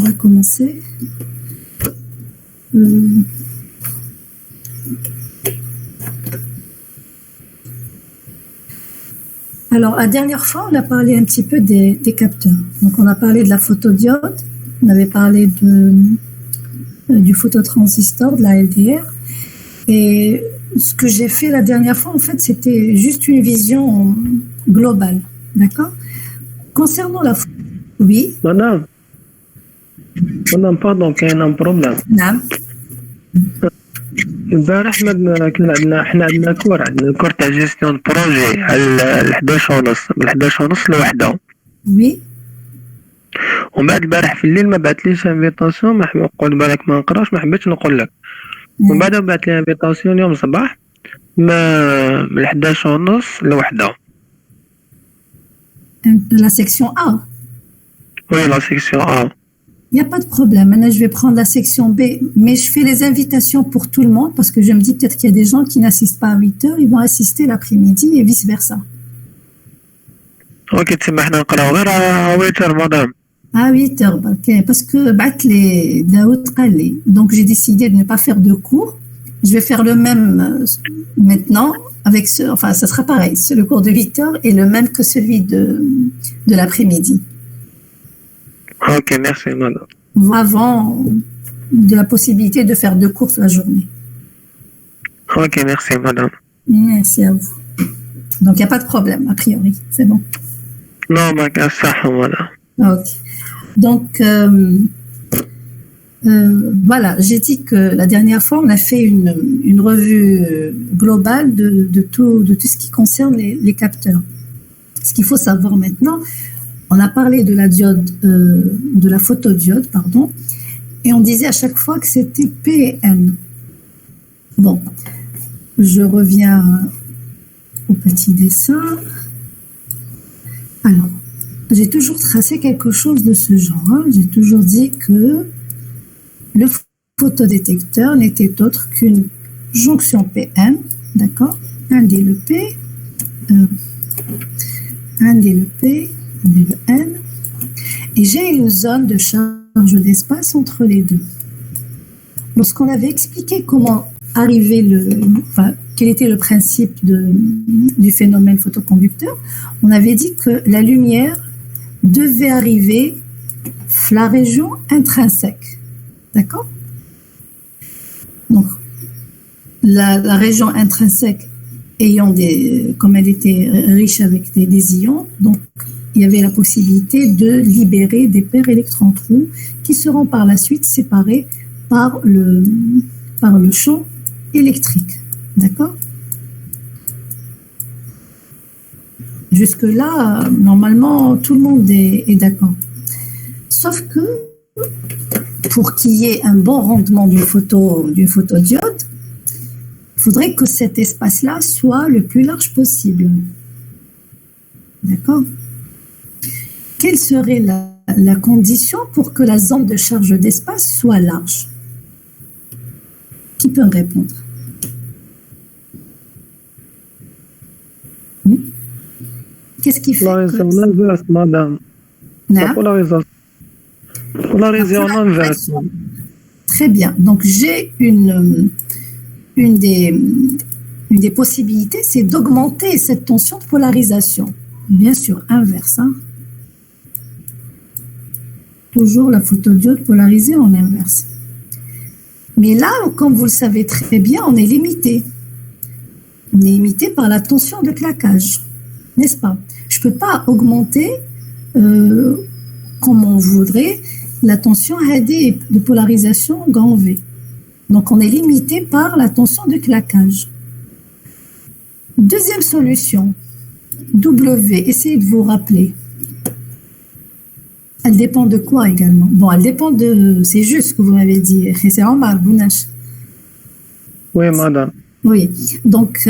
va commencer. Alors, la dernière fois, on a parlé un petit peu des capteurs. Donc, on a parlé de la photodiode, on avait parlé du phototransistor, de la LDR. Et ce que j'ai fait la dernière fois, en fait, c'était juste une vision globale. D'accord? Concernant la photo, oui. Madame, pardon, كاين un problème. نعم. البارح حنا عندنا كور تاع جيستيون بروجي على 11:30 من 11:30 لوحدة. وي. ومن بعد البارح في الليل ما بعثليش انفيتاسيون، ما نقول بالك ما نقراش، ما حبيتش نقول لك. ومن بعد بعث لي انفيتاسيون اليوم الصباح من 11:30 لوحدة. La section A. Oui, la section A. Il n'y a pas de problème. Maintenant, je vais prendre la section B, mais je fais les invitations pour tout le monde parce que je me dis peut-être qu'il y a des gens qui n'assistent pas à 8 heures, ils vont assister l'après-midi et vice-versa. Ok, تسمحنا نقراو غير 8 heures, madame. À 8 heures, parce que Daoud قال لي. Donc, j'ai décidé de ne pas faire de cours. Je vais faire le même maintenant, enfin, ça sera pareil. C'est le cours de 8 heures et le même que celui de l'après-midi. Ok, merci, madame. Avant de la possibilité de faire 2 cours la journée. Ok, merci, madame. Merci à vous. Donc, il n'y a pas de problème, a priori. C'est bon. Non, ma casse, madame. Ok. Donc, voilà, j'ai dit que la dernière fois, on a fait une revue globale de tout ce qui concerne les capteurs. Ce qu'il faut savoir maintenant, on a parlé de la diode, de la photodiode, pardon, et on disait à chaque fois que c'était PN. Bon, je reviens au petit dessin. Alors, j'ai toujours tracé quelque chose de ce genre. Hein. J'ai toujours dit que le photodétecteur n'était autre qu'une jonction PN, d'accord? Un DLP, un DLP, un DLN, et j'ai une zone de charge d'espace entre les deux. Lorsqu'on avait expliqué comment arriver quel était le principe du phénomène photoconducteur, on avait dit que la lumière devait arriver la région intrinsèque. D'accord? Donc, la région intrinsèque ayant comme elle était riche avec des ions, donc il y avait la possibilité de libérer des paires électrons-trous qui seront par la suite séparés par le champ électrique. D'accord? Jusque-là, normalement, tout le monde est d'accord. Sauf que, pour qu'il y ait un bon rendement d'une photodiode, il faudrait que cet espace-là soit le plus large possible. D'accord? Quelle serait la condition pour que la zone de charge d'espace soit large? Qui peut me répondre? Qu'est-ce qui fait Polarisation inverse, madame. La polarisation inverse. Très bien. Donc, j'ai une des possibilités, c'est d'augmenter cette tension de polarisation. Bien sûr, inverse. Hein. Toujours la photodiode polarisée en inverse. Mais là, comme vous le savez très bien, on est limité. On est limité par la tension de claquage, n'est-ce pas? Je ne peux pas augmenter comme on voudrait la tension de polarisation grand V. Donc, on est limité par la tension de claquage. Deuxième solution, W, essayez de vous rappeler. Elle dépend de quoi également? Bon, elle dépend de... C'est juste ce que vous m'avez dit. C'est Omar Bounache. Oui, madame. Oui, donc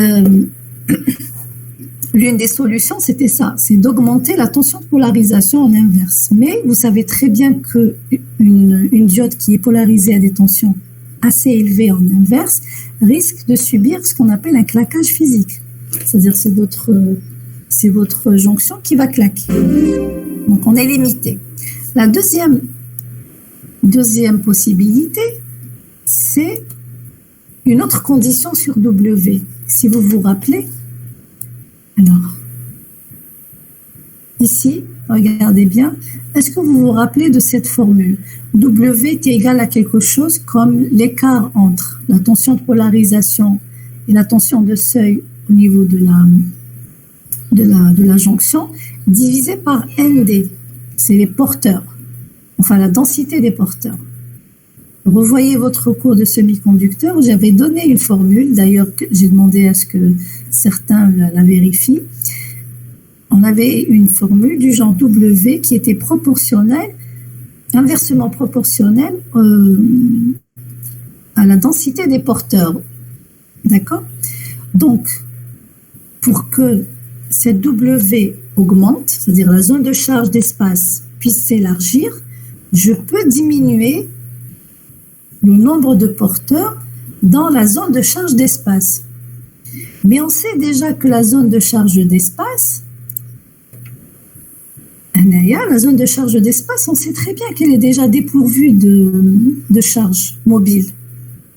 l'une des solutions, c'était ça, c'est d'augmenter la tension de polarisation en inverse. Mais vous savez très bien qu'une diode qui est polarisée à des tensions assez élevées en inverse risque de subir ce qu'on appelle un claquage physique. C'est-à-dire c'est votre jonction qui va claquer. Donc on est limité. La deuxième Deuxième possibilité, c'est une autre condition sur W. Si vous vous rappelez, alors, ici, regardez bien, est-ce que vous vous rappelez de cette formule? W est égal à quelque chose comme l'écart entre la tension de polarisation et la tension de seuil au niveau de la jonction, divisé par ND, c'est les porteurs, enfin la densité des porteurs. Revoyez votre cours de semi-conducteur, j'avais donné une formule, d'ailleurs j'ai demandé à ce que certains la vérifient. On avait une formule du genre W qui était proportionnelle, inversement proportionnelle à la densité des porteurs. D'accord? Donc, pour que cette W augmente, c'est-à-dire la zone de charge d'espace puisse s'élargir, je peux diminuer le nombre de porteurs dans la zone de charge d'espace. Mais on sait déjà que la zone de charge d'espace, la zone de charge d'espace, on sait très bien qu'elle est déjà dépourvue de charge mobile,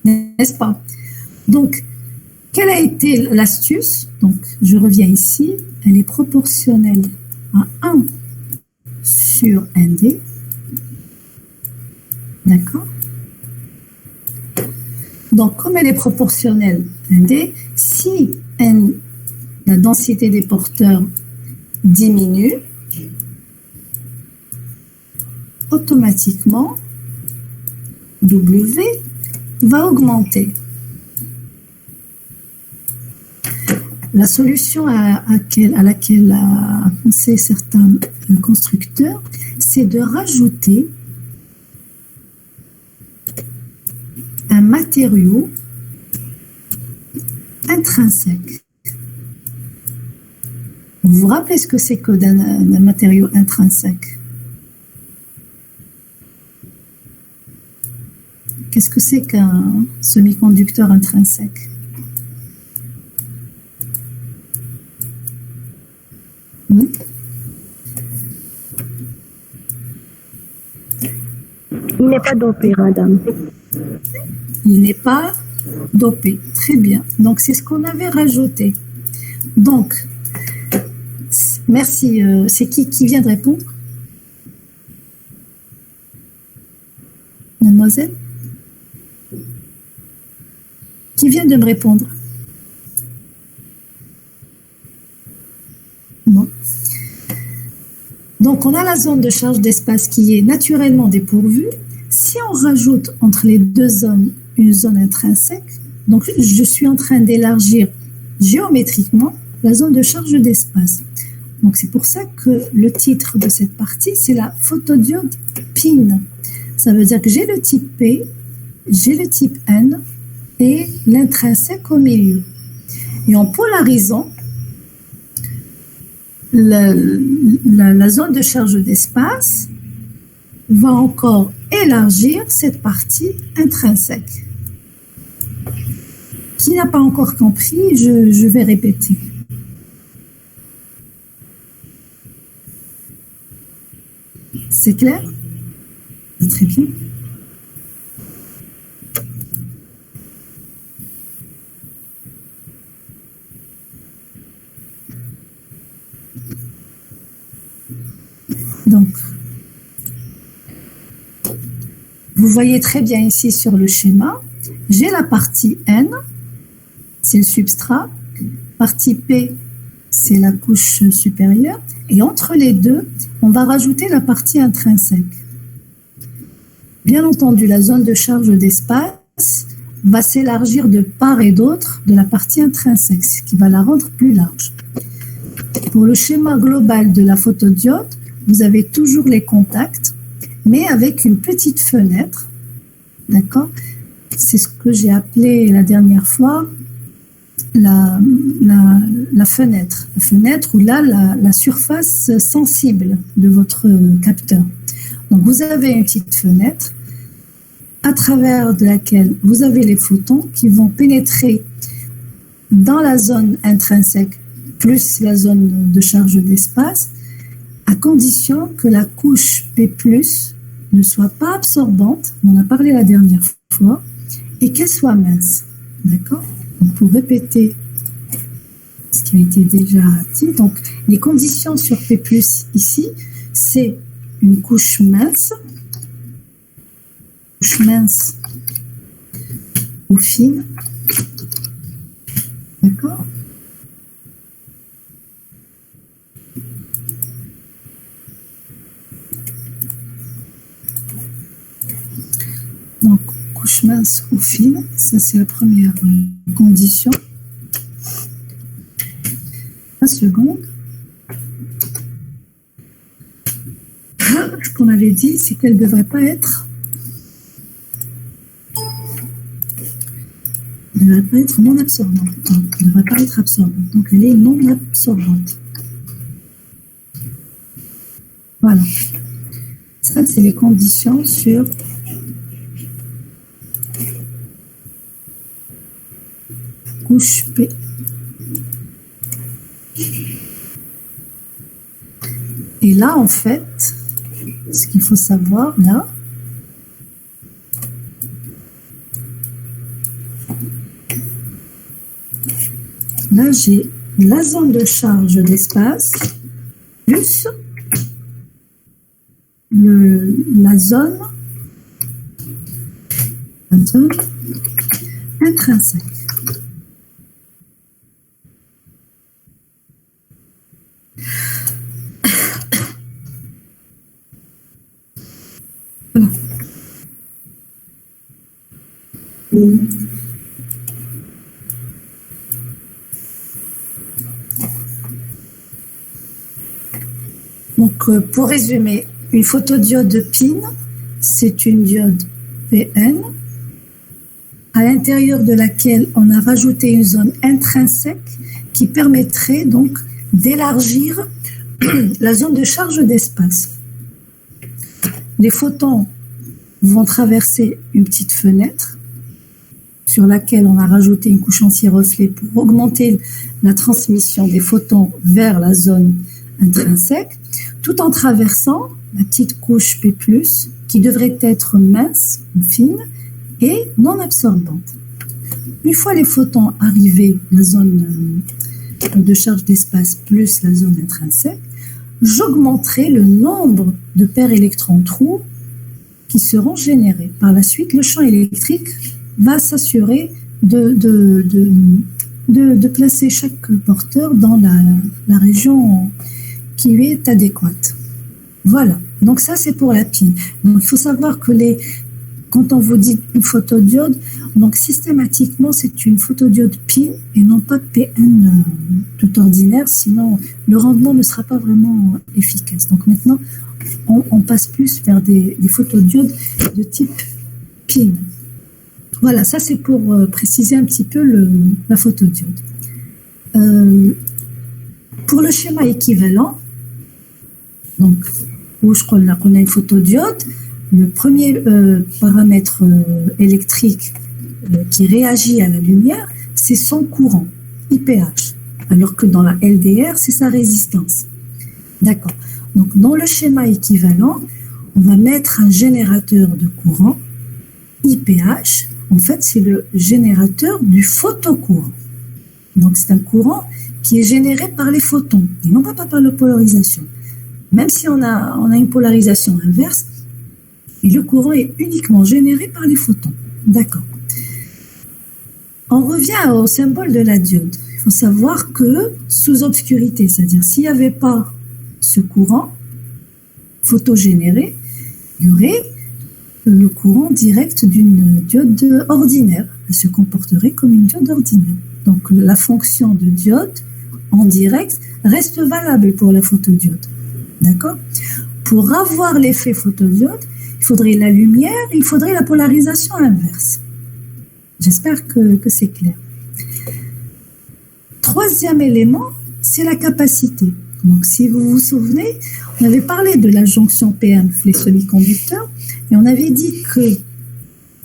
n'est-ce pas? Donc, quelle a été l'astuce? Donc, je reviens ici, elle est proportionnelle à 1 sur ND, d'accord? Donc, comme elle est proportionnelle à ND, si N, la densité des porteurs diminue, automatiquement, W va augmenter. La solution à laquelle a pensé certains constructeurs, c'est de rajouter un matériau intrinsèque. Vous vous rappelez ce que c'est que d'un matériau intrinsèque? Qu'est-ce que c'est qu'un semi-conducteur intrinsèque? Il n'est pas dopé, madame. Il n'est pas dopé. Très bien. Donc, c'est ce qu'on avait rajouté. Donc, merci. C'est qui vient de répondre? Mademoiselle? Qui vient de me répondre? Bon. Donc, on a la zone de charge d'espace qui est naturellement dépourvue. Si on rajoute entre les deux zones une zone intrinsèque, donc je suis en train d'élargir géométriquement la zone de charge d'espace. Donc, c'est pour ça que le titre de cette partie, c'est la photodiode PIN. Ça veut dire que j'ai le type P, j'ai le type N et l'intrinsèque au milieu. Et en polarisant, la zone de charge d'espace va encore élargir cette partie intrinsèque. Qui n'a pas encore compris, je vais répéter. C'est clair? Très bien. Donc, vous voyez très bien ici sur le schéma, j'ai la partie N, c'est le substrat, partie P, c'est la couche supérieure, et entre les deux, on va rajouter la partie intrinsèque. Bien entendu, la zone de charge d'espace va s'élargir de part et d'autre de la partie intrinsèque, ce qui va la rendre plus large. Pour le schéma global de la photodiode, vous avez toujours les contacts, mais avec une petite fenêtre, d'accord? C'est ce que j'ai appelé la dernière fois la fenêtre. La fenêtre ou là, la surface sensible de votre capteur. Donc, vous avez une petite fenêtre à travers de laquelle vous avez les photons qui vont pénétrer dans la zone intrinsèque plus la zone de charge d'espace, à condition que la couche P+, ne soit pas absorbante, on en a parlé la dernière fois, et qu'elle soit mince. D'accord? Donc, pour répéter ce qui a été déjà dit, donc les conditions sur P+, ici, c'est une couche mince ou fine. D'accord? Donc, couche mince ou fine, ça c'est la première condition. La seconde, ce qu'on avait dit, c'est qu'elle ne devrait pas être non absorbante. Donc, elle ne devrait pas être absorbante. Donc, elle est non absorbante. Voilà. Ça, c'est les conditions sur couche P. Et là, en fait, ce qu'il faut savoir, là, j'ai la zone de charge d'espace plus la zone intrinsèque. Voilà. Donc, pour résumer, une photodiode PIN, c'est une diode PN à l'intérieur de laquelle on a rajouté une zone intrinsèque qui permettrait donc d'élargir la zone de charge d'espace. Les photons vont traverser une petite fenêtre sur laquelle on a rajouté une couche anti-reflet pour augmenter la transmission des photons vers la zone intrinsèque, tout en traversant la petite couche P+, qui devrait être mince ou fine et non absorbante. Une fois les photons arrivés, la zone de charge d'espace plus la zone intrinsèque, j'augmenterai le nombre de paires électrons-trous qui seront générés. Par la suite, le champ électrique va s'assurer de placer chaque porteur dans la région qui lui est adéquate. Voilà, donc ça c'est pour la PIN. Donc il faut savoir que quand on vous dit une photodiode, donc systématiquement c'est une photodiode PIN et non pas PN tout ordinaire, sinon le rendement ne sera pas vraiment efficace. Donc maintenant on passe plus vers des photodiodes de type PIN. Voilà, ça c'est pour préciser un petit peu la photodiode. Pour le schéma équivalent, donc où on a une photodiode, le premier paramètre électrique qui réagit à la lumière, c'est son courant, IPH, alors que dans la LDR, c'est sa résistance. D'accord. Donc dans le schéma équivalent, on va mettre un générateur de courant, IPH. En fait, c'est le générateur du photocourant. Donc c'est un courant qui est généré par les photons, et non pas par la polarisation. Même si on a une polarisation inverse, et le courant est uniquement généré par les photons. D'accord. On revient au symbole de la diode. Il faut savoir que sous obscurité, c'est-à-dire s'il n'y avait pas ce courant photogénéré, il y aurait le courant direct d'une diode ordinaire. Elle se comporterait comme une diode ordinaire. Donc la fonction de diode en direct reste valable pour la photodiode. D'accord? Pour avoir l'effet photodiode, il faudrait la lumière, il faudrait la polarisation inverse. J'espère que c'est clair. Troisième élément, c'est la capacité. Donc, si vous vous souvenez, on avait parlé de la jonction PN, les semi-conducteurs, et on avait dit que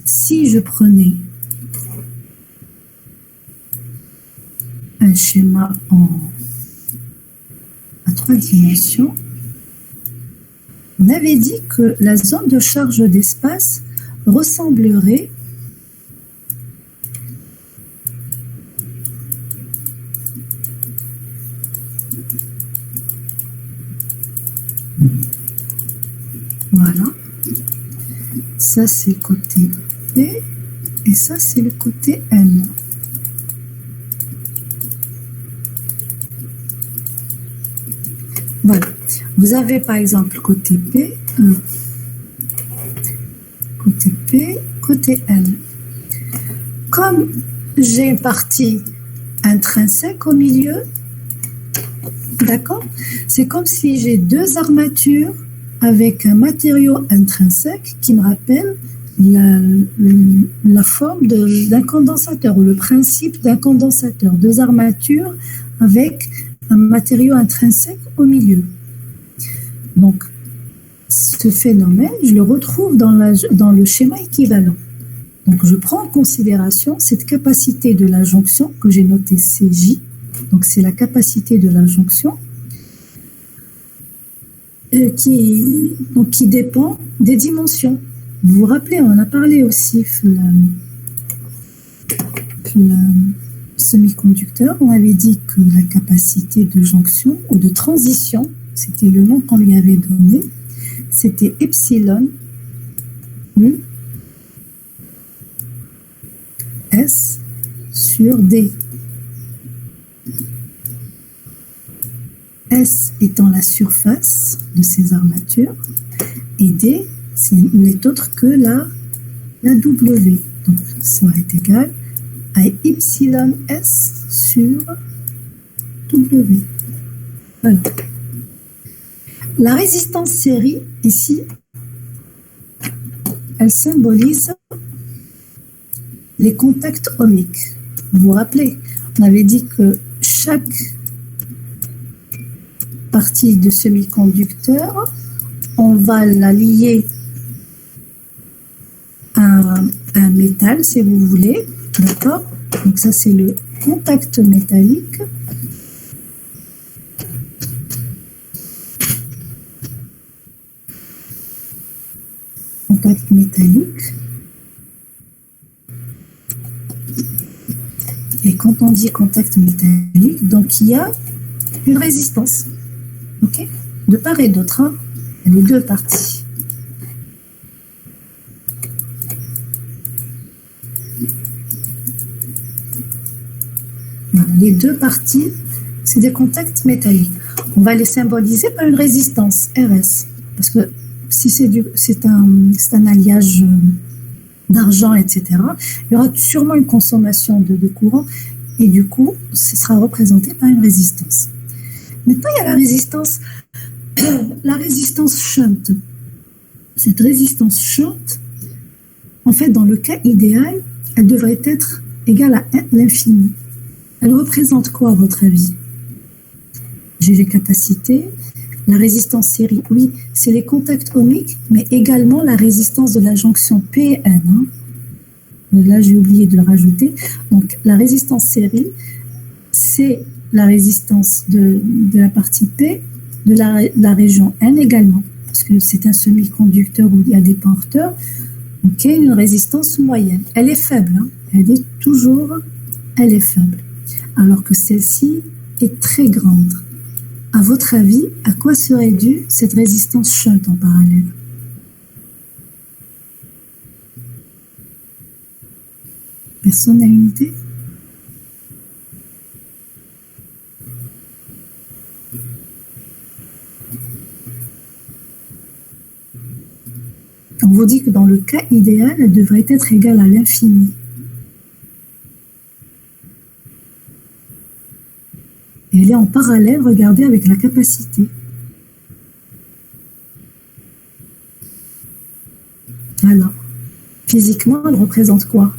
si je prenais un schéma à 3 dimensions, On avait dit que la zone de charge d'espace ressemblerait voilà, ça c'est le côté P et ça c'est le côté N. Voilà, vous avez par exemple côté P, côté P, côté N. Comme j'ai une partie intrinsèque au milieu, d'accord, c'est comme si j'ai deux armatures avec un matériau intrinsèque qui me rappelle la forme d'un condensateur ou le principe d'un condensateur. Deux armatures avec un matériau intrinsèque au milieu. Donc, ce phénomène, je le retrouve dans le schéma équivalent. Donc, je prends en considération cette capacité de la jonction que j'ai notée CJ. Donc, c'est la capacité de la jonction qui dépend des dimensions. Vous vous rappelez, on en a parlé aussi le semi-conducteur. On avait dit que la capacité de jonction ou de transition, c'était le nom qu'on lui avait donné, c'était epsilon S sur D. S étant la surface de ces armatures et D, n'est autre que la W. Donc, ça va être égal à epsilon S sur W. Voilà. La résistance série, ici, elle symbolise les contacts ohmiques. Vous vous rappelez, on avait dit que chaque partie de semi-conducteur, on va la lier à un métal, si vous voulez, d'accord? Donc ça, c'est le contact métallique. Contact métallique. Et quand on dit contact métallique, donc il y a une résistance, ok, de part et d'autre, hein, les deux parties. Voilà, les deux parties, c'est des contacts métalliques. On va les symboliser par une résistance, RS, parce que si c'est un alliage d'argent, etc., il y aura sûrement une consommation de courant et du coup, ce sera représenté par une résistance. Maintenant, il y a la résistance shunt. Cette résistance shunt, en fait, dans le cas idéal, elle devrait être égale à l'infini. Elle représente quoi, à votre avis? J'ai les capacités. La résistance série, oui, c'est les contacts ohmiques, mais également la résistance de la jonction PN. Hein. Là, j'ai oublié de le rajouter. Donc, la résistance série, c'est la résistance de la partie P, de la région N également, parce que c'est un semi-conducteur où il y a des porteurs. Donc, il y a une résistance moyenne. Elle est faible, hein. Elle est faible. Alors que celle-ci est très grande. À votre avis, à quoi serait due cette résistance shunt en parallèle? Personne n'a une idée? On vous dit que dans le cas idéal, elle devrait être égale à l'infini. Et elle est en parallèle, regardez, avec la capacité. Alors, physiquement, elle représente quoi?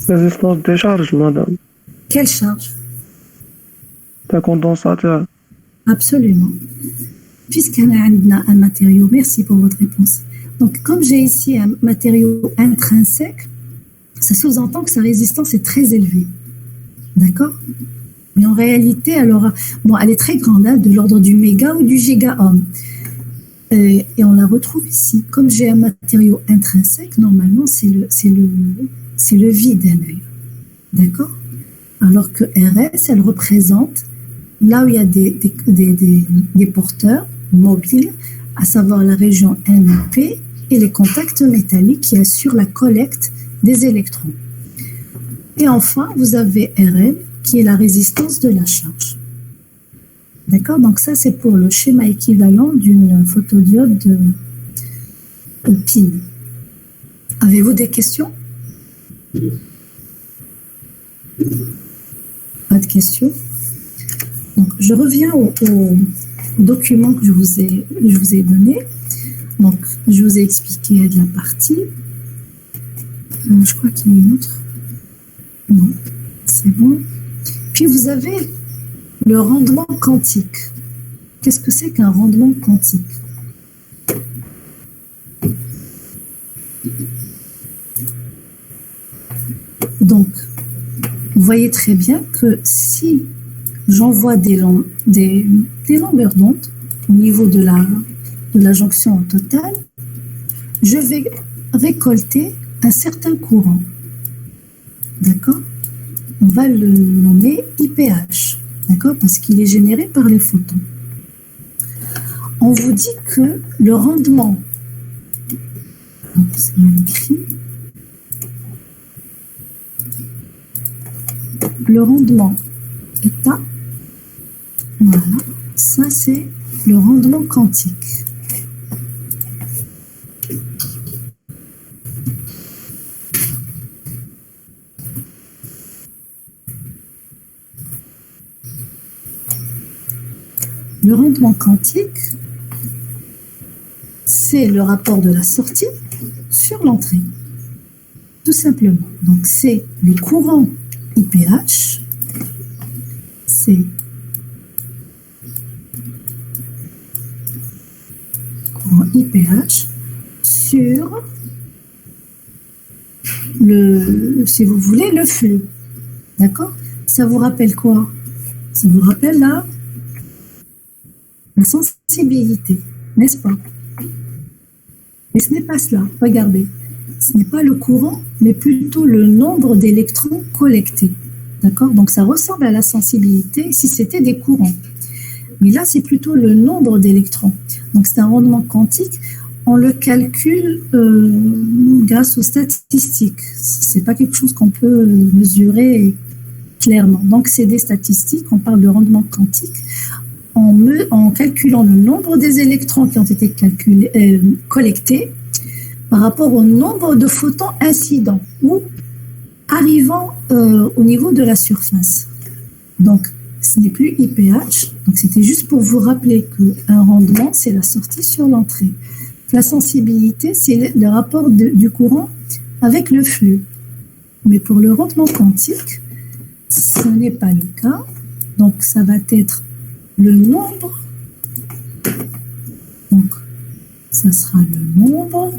Résistance des charges, madame. Quelle charge? Un condensateur. Absolument. Puisqu'on a un matériau, merci pour votre réponse. Donc, comme j'ai ici un matériau intrinsèque, ça sous-entend que sa résistance est très élevée. D'accord? Mais en réalité, elle est très grande, hein, de l'ordre du méga ou du gigaohm. Et on la retrouve ici. Comme j'ai un matériau intrinsèque, normalement, c'est le vide, un œil. D'accord? Alors que RS, elle représente là où il y a des porteurs mobiles, à savoir la région NP et les contacts métalliques qui assurent la collecte des électrons. Et enfin, vous avez RL, qui est la résistance de la charge. D'accord? Donc ça, c'est pour le schéma équivalent d'une photodiode PIN. Avez-vous des questions? Pas de questions? Donc, je reviens au document que je vous ai donné. Donc, je vous ai expliqué de la partie. Je crois qu'il y a une autre. Non, c'est bon. Puis, vous avez le rendement quantique. Qu'est-ce que c'est qu'un rendement quantique? Donc, vous voyez très bien que si j'envoie des longueurs d'onde au niveau de la jonction totale, je vais récolter un certain courant. D'accord? On va le nommer IPH. D'accord? Parce qu'il est généré par les photons. On vous dit que le rendement, c'est mal écrit, le rendement est à, voilà, ça c'est le rendement quantique. Le rendement quantique, c'est le rapport de la sortie sur l'entrée, tout simplement. Donc c'est le courant IPH, c'est courant IPH sur si vous voulez, le flux. D'accord? Ça vous rappelle quoi? Ça vous rappelle la sensibilité, n'est-ce pas? Mais ce n'est pas cela, regardez. Ce n'est pas le courant, mais plutôt le nombre d'électrons collectés. D'accord? Donc ça ressemble à la sensibilité si c'était des courants. Mais là, c'est plutôt le nombre d'électrons. Donc c'est un rendement quantique. On le calcule grâce aux statistiques. C'est pas quelque chose qu'on peut mesurer clairement. Donc c'est des statistiques. On parle de rendement quantique en calculant le nombre des électrons qui ont été collectés par rapport au nombre de photons incidents ou arrivant au niveau de la surface. Donc, ce n'est plus IPH. Donc, c'était juste pour vous rappeler qu'un rendement, c'est la sortie sur l'entrée. La sensibilité, c'est le rapport du courant avec le flux. Mais pour le rendement quantique, ce n'est pas le cas. Donc, ça va être le nombre. Donc, ça sera le nombre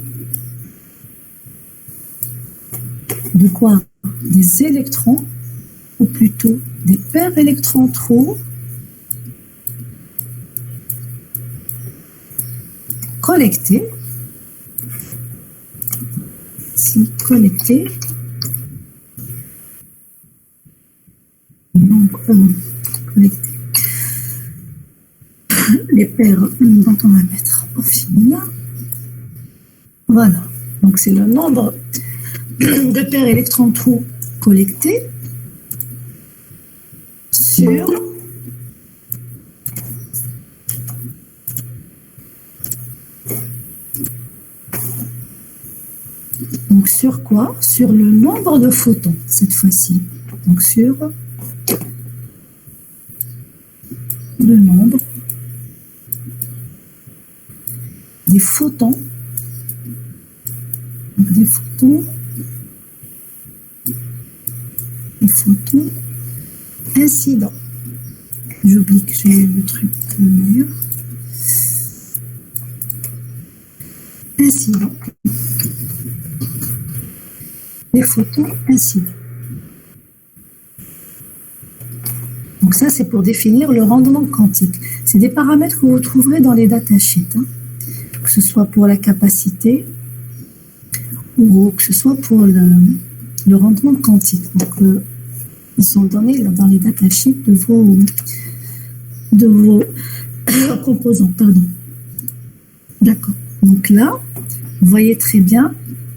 de quoi? Des électrons, ou plutôt des paires électrons-trous collectés. Si collectés, nombre collectés. Les paires dont on va mettre au final. Voilà. Donc c'est le nombre de paires électrons-trous collectés sur donc sur quoi? Sur le nombre de photons cette fois-ci. Donc sur le nombre des photons. Donc des photons incidents. J'oublie que j'ai le truc meilleur. Incidents. Les photons incidents. Donc ça, c'est pour définir le rendement quantique. C'est des paramètres que vous trouverez dans les datasheets, hein, que ce soit pour la capacité ou que ce soit pour le rendement quantique. Donc, ils sont donnés dans les datasheets de vos composants. Pardon. D'accord. Donc là, vous voyez très bien,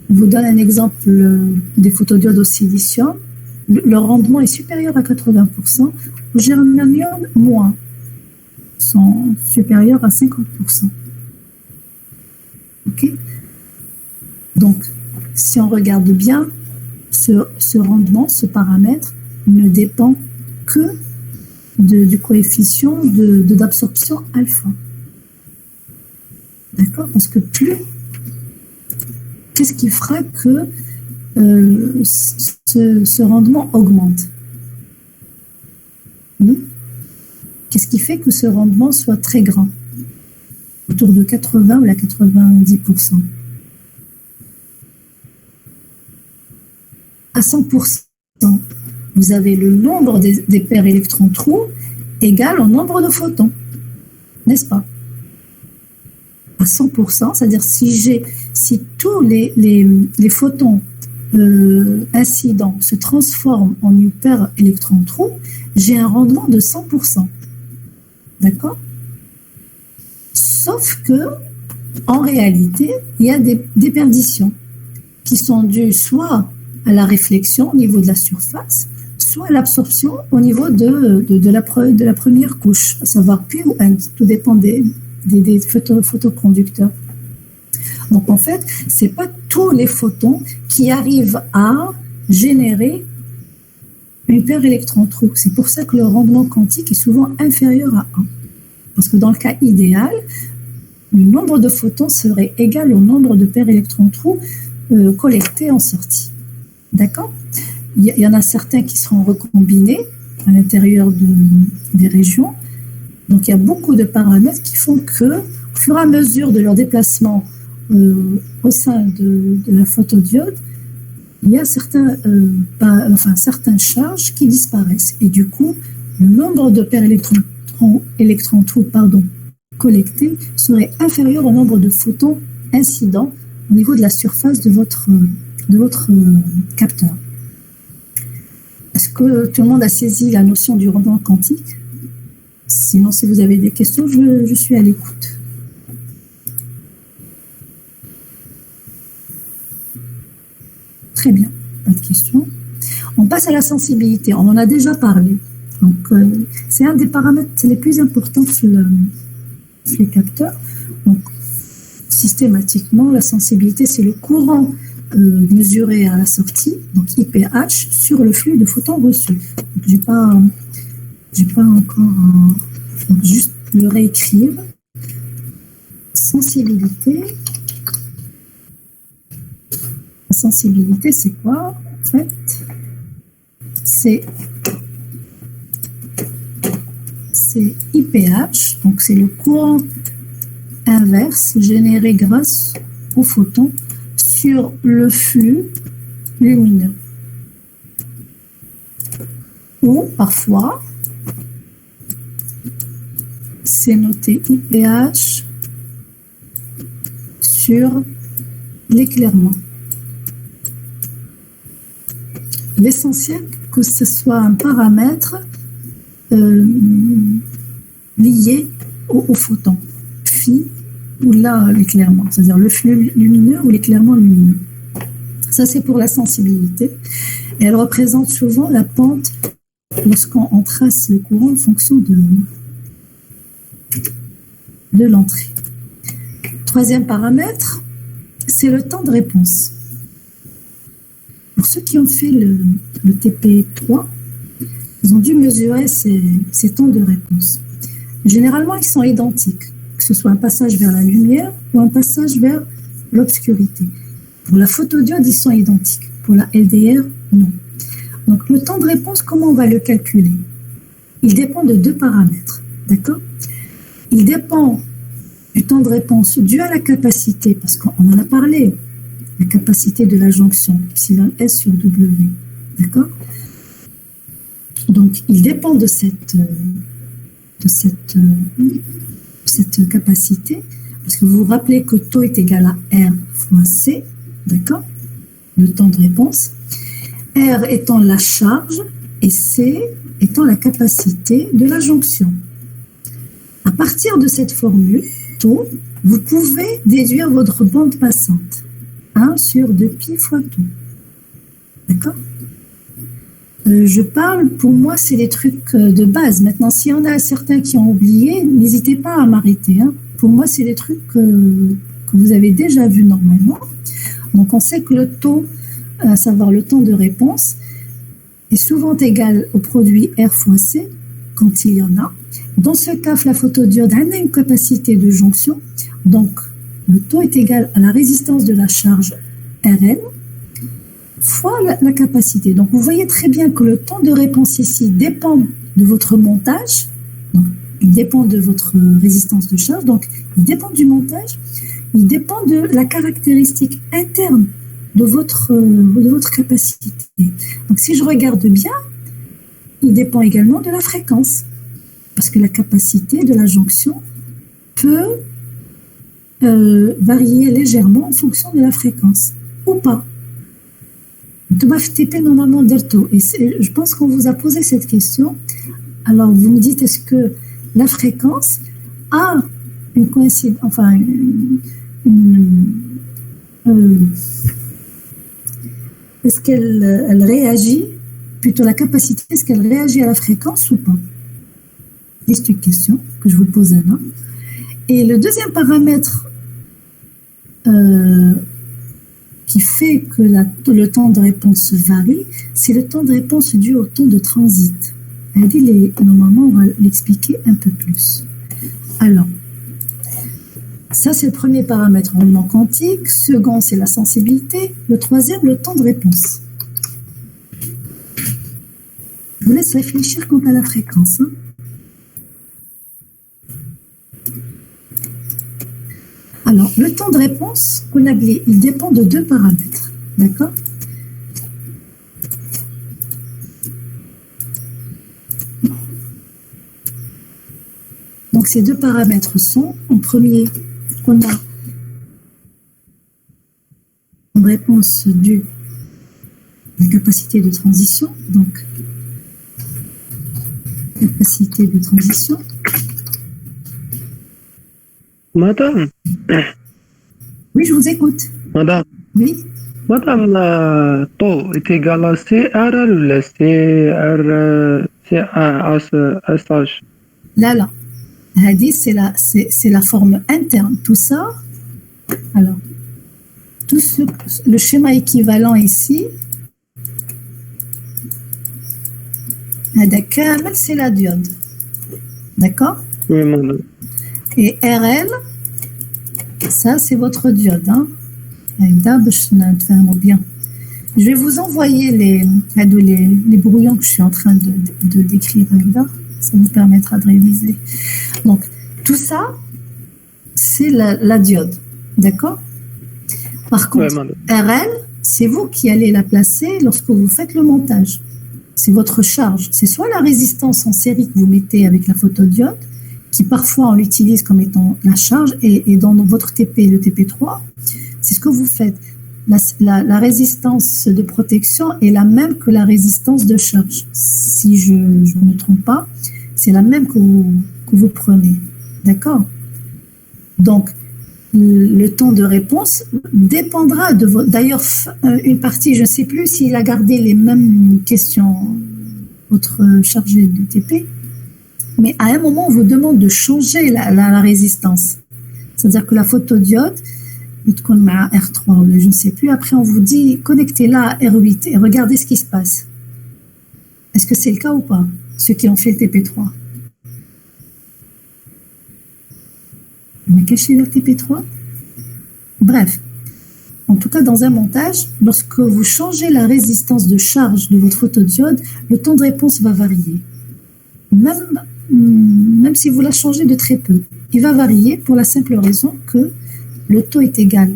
je vous donne un exemple des photodiodes au silicium. Leur rendement est supérieur à 80%, au germanium, moins, sont supérieurs à 50%. OK? Donc, si on regarde bien, ce rendement, ce paramètre, ne dépend que du coefficient d'absorption alpha. D'accord? Parce que plus, qu'est-ce qui fera que ce rendement augmente? Qu'est-ce qui fait que ce rendement soit très grand, autour de 80 ou 90%? À 100%, vous avez le nombre des paires électrons-trous égal au nombre de photons, n'est-ce pas? À 100%, c'est-à-dire si tous les photons incidents se transforment en une paire électron-trou, j'ai un rendement de 100%. D'accord? Sauf que, en réalité, il y a des déperditions qui sont dues soit à la réflexion au niveau de la surface, soit à l'absorption au niveau de la première couche, à savoir P ou N, tout dépend des photoconducteurs. Donc en fait, ce n'est pas tous les photons qui arrivent à générer une paire électron-trou. C'est pour ça que le rendement quantique est souvent inférieur à 1. Parce que dans le cas idéal, le nombre de photons serait égal au nombre de paires électron-trous collectées en sortie. D'accord? Il y en a certains qui seront recombinés à l'intérieur des régions. Donc, il y a beaucoup de paramètres qui font que, au fur et à mesure de leur déplacement au sein de la photodiode, il y a certaines charges qui disparaissent. Et du coup, le nombre de paires électron-trous collectés serait inférieur au nombre de photons incidents au niveau de la surface de votre capteur. Est-ce que tout le monde a saisi la notion du rendement quantique? Sinon, si vous avez des questions, je suis à l'écoute. Très bien, pas de questions. On passe à la sensibilité. On en a déjà parlé. Donc, c'est un des paramètres les plus importants sur les capteurs. Donc, systématiquement, la sensibilité, c'est le courant mesuré à la sortie, donc IPH, sur le flux de photons reçus. Je n'ai pas encore donc juste le réécrire. Sensibilité. La sensibilité, c'est quoi? En fait, c'est IPH, donc c'est le courant inverse généré grâce aux photons sur le flux lumineux. Ou parfois, c'est noté IPH sur l'éclairement. L'essentiel, que ce soit un paramètre lié au photon, phi ou là l'éclairement, c'est-à-dire le flux lumineux ou l'éclairement lumineux. Ça, c'est pour la sensibilité. Et elle représente souvent la pente lorsqu'on trace le courant en fonction de l'entrée. Troisième paramètre, c'est le temps de réponse. Pour ceux qui ont fait le TP3, ils ont dû mesurer ces temps de réponse. Généralement, ils sont identiques, que ce soit un passage vers la lumière ou un passage vers l'obscurité. Pour la photodiode, ils sont identiques. Pour la LDR, non. Donc, le temps de réponse, comment on va le calculer? Il dépend de deux paramètres, d'accord? Il dépend du temps de réponse dû à la capacité, parce qu'on en a parlé, la capacité de la jonction, epsilon S sur W, d'accord? Donc, il dépend de cette capacité, parce que vous vous rappelez que taux est égal à R fois C, d'accord? Le temps de réponse. R étant la charge et C étant la capacité de la jonction. À partir de cette formule, taux, vous pouvez déduire votre bande passante. 1 sur 2π fois taux. D'accord? Je parle, pour moi, c'est des trucs de base. Maintenant, s'il y en a certains qui ont oublié, n'hésitez pas à m'arrêter. Hein. Pour moi, c'est des trucs que vous avez déjà vus normalement. Donc, on sait que le taux, à savoir le temps de réponse, est souvent égal au produit R fois C, quand il y en a. Dans ce cas, la photodiode a une capacité de jonction. Donc, le taux est égal à la résistance de la charge RL fois la capacité. Donc, vous voyez très bien que le temps de réponse ici dépend de votre montage. Donc, il dépend de votre résistance de charge. Donc, il dépend du montage. Il dépend de la caractéristique interne de votre capacité. Donc, si je regarde bien, il dépend également de la fréquence. Parce que la capacité de la jonction peut varier légèrement en fonction de la fréquence. Ou pas. TP normalement d'Erto. Et je pense qu'on vous a posé cette question. Alors vous me dites, est-ce que la fréquence a une coïncidence, enfin est-ce qu'elle réagit, plutôt la capacité, est-ce qu'elle réagit à la fréquence ou pas? C'est une question que je vous pose là. Et le deuxième paramètre qui fait que le temps de réponse varie, c'est le temps de réponse dû au temps de transit. Normalement, on va l'expliquer un peu plus. Alors, ça, c'est le premier paramètre, rendement quantique. Second, c'est la sensibilité. Le troisième, le temps de réponse. Je vous laisse réfléchir quant à la fréquence. Hein. Alors, le temps de réponse, il dépend de deux paramètres. D'accord? Donc, ces deux paramètres sont, en premier, on a une réponse due à la capacité de transition. Donc, capacité de transition. Madame. Oui, je vous écoute. Madame. Oui. Madame, le taux est égal à CR ou le CRSH? Là. C'est la forme interne. Tout ça, alors, le schéma équivalent ici, c'est la diode. D'accord? Oui, madame. Et RL, ça, c'est votre diode. Hein? Bien. Je vais vous envoyer les brouillons que je suis en train de décrire. Ça vous permettra de réviser. Donc, tout ça, c'est la diode. D'accord? Par contre, RL, c'est vous qui allez la placer lorsque vous faites le montage. C'est votre charge. C'est soit la résistance en série que vous mettez avec la photodiode, qui parfois on l'utilise comme étant la charge, et dans votre TP, le TP3, c'est ce que vous faites. La résistance de protection est la même que la résistance de charge. Si je ne me trompe pas, c'est la même que vous prenez. D'accord? Donc, le temps de réponse dépendra de votre... D'ailleurs, une partie, je ne sais plus s'il a gardé les mêmes questions, votre chargé de TP, mais à un moment, on vous demande de changer la résistance. C'est-à-dire que la photodiode, R3, je ne sais plus, après on vous dit connectez-la à R8 et regardez ce qui se passe. Est-ce que c'est le cas ou pas, ceux qui ont fait le TP3? On a caché le TP3? Bref, en tout cas dans un montage, lorsque vous changez la résistance de charge de votre photodiode, le temps de réponse va varier. Même si vous la changez de très peu, il va varier pour la simple raison que le taux est égal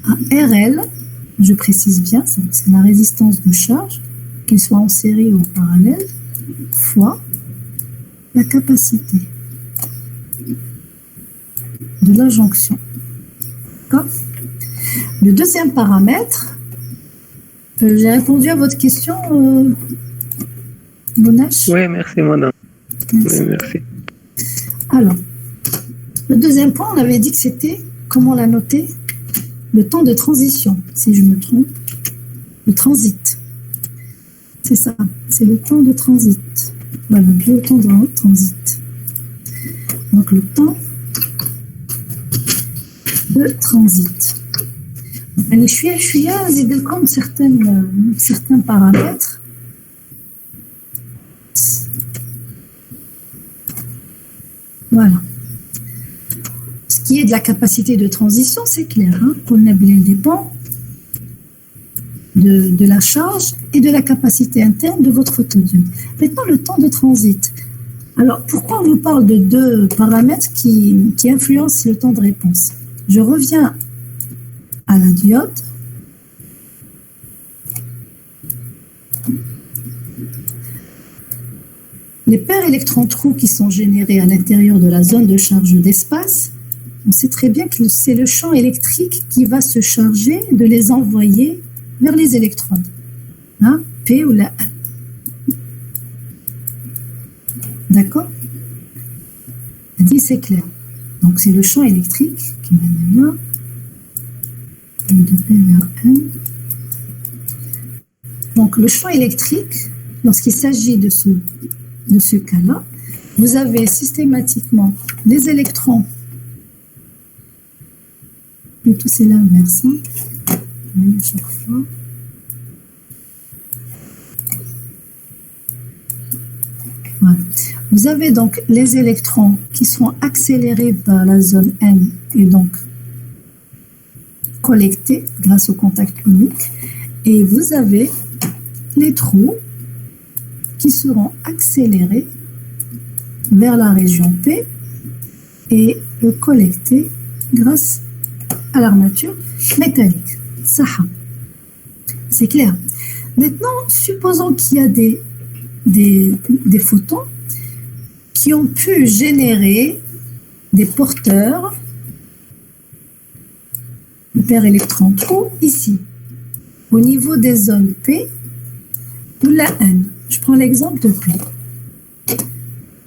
à RL je précise bien, c'est la résistance de charge, qu'elle soit en série ou en parallèle, fois la capacité de la jonction. D'accord ? Le deuxième paramètre, j'ai répondu à votre question, Monash ? Oui, merci, madame. Merci. Oui, merci. Alors, le deuxième point, on avait dit que c'était, comment on l'a noté ? Le temps de transition, si je me trompe. Le transit. C'est ça, c'est le temps de transit. Voilà, le temps de transit. Donc, le temps de transit. Je suis à comme certains paramètres. Voilà. Ce qui est de la capacité de transition, c'est clair. Hein, qu'on dépend de la charge et de la capacité interne de votre photodiode. Maintenant, le temps de transit. Alors, pourquoi on vous parle de deux paramètres qui influencent le temps de réponse? Je reviens à la diode. Les paires électrons-trous qui sont générés à l'intérieur de la zone de charge d'espace, on sait très bien que c'est le champ électrique qui va se charger de les envoyer vers les électrodes, hein, P ou la A. D'accord? On dit c'est clair. Donc c'est le champ électrique qui va là, de P vers N. Donc le champ électrique, lorsqu'il s'agit de ce cas-là, vous avez systématiquement des électrons, plutôt c'est l'inverse, hein. Oui, à chaque fois. Voilà. Vous avez donc les électrons qui sont accélérés par la zone N et donc collectés grâce au contact ionique, et vous avez les trous qui seront accélérés vers la région P et collectés grâce à l'armature métallique. Ça, c'est clair. Maintenant, supposons qu'il y a des photons qui ont pu générer des porteurs de paires électrons-trous ici, au niveau des zones P ou la N. Je prends l'exemple de P.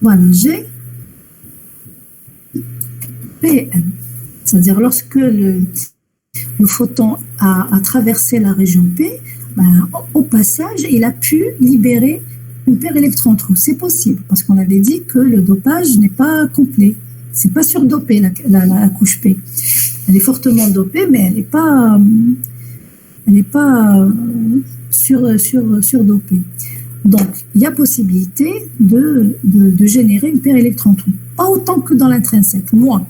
Voilà, j'ai PN. C'est-à-dire lorsque le photon a traversé la région P, ben, au passage, il a pu libérer une paire électron-trou. C'est possible, parce qu'on avait dit que le dopage n'est pas complet. C'est pas surdopé, la couche P. Elle est fortement dopée, mais elle n'est pas surdopée. Donc, il y a possibilité de générer une paire électron-trou. Pas autant que dans l'intrinsèque, moins.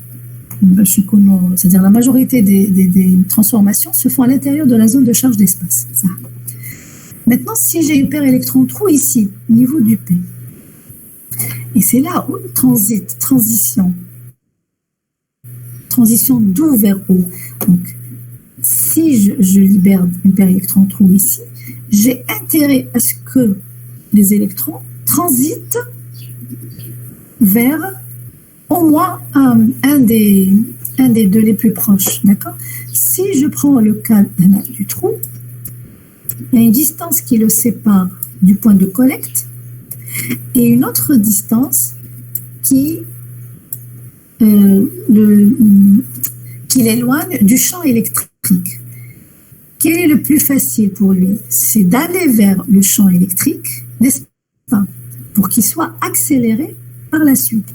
C'est-à-dire la majorité des transformations se font à l'intérieur de la zone de charge d'espace. Ça. Maintenant, si j'ai une paire électron-trou ici, au niveau du P, et c'est là où transition d'où vers où. Donc, si je libère une paire électron-trou ici, j'ai intérêt à ce que les électrons transitent vers au moins un des deux les plus proches, d'accord? Si je prends le cas du trou, il y a une distance qui le sépare du point de collecte et une autre distance qui l'éloigne du champ électrique. Quel est le plus facile pour lui? C'est d'aller vers le champ électrique, n'est-ce pas? Pour qu'il soit accéléré par la suite.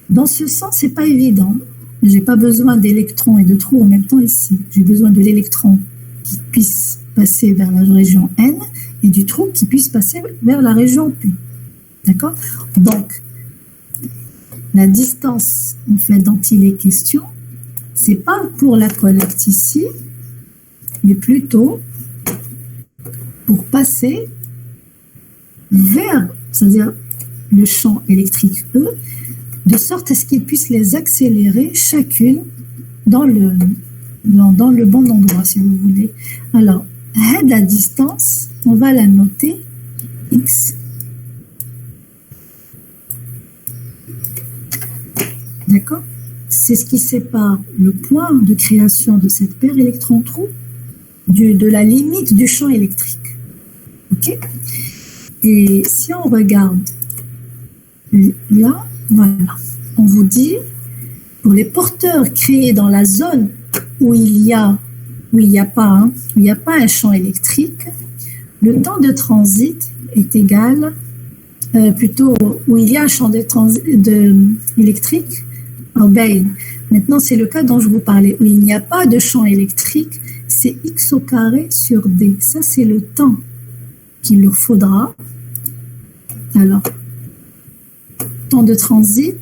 Dans ce sens, c'est pas évident. J'ai pas besoin d'électrons et de trous en même temps ici. J'ai besoin de l'électron qui puisse passer vers la région N et du trou qui puisse passer vers la région P. D'accord? Donc, la distance en fait dont il est question, c'est pas pour la collecte ici, mais plutôt pour passer vers, c'est-à-dire le champ électrique E, de sorte à ce qu'ils puissent les accélérer chacune dans le bon endroit, si vous voulez. Alors, la distance, on va la noter x. D'accord? C'est ce qui sépare le point de création de cette paire électron-trou de la limite du champ électrique. Ok? Et si on regarde là, voilà, on vous dit, pour les porteurs créés dans la zone où il n'y a pas un champ électrique, le temps de transit est égal, plutôt où il y a un champ électrique, maintenant c'est le cas dont je vous parlais, où il n'y a pas de champ électrique, c'est x au carré sur d. Ça, c'est le temps qu'il leur faudra. Alors, temps de transit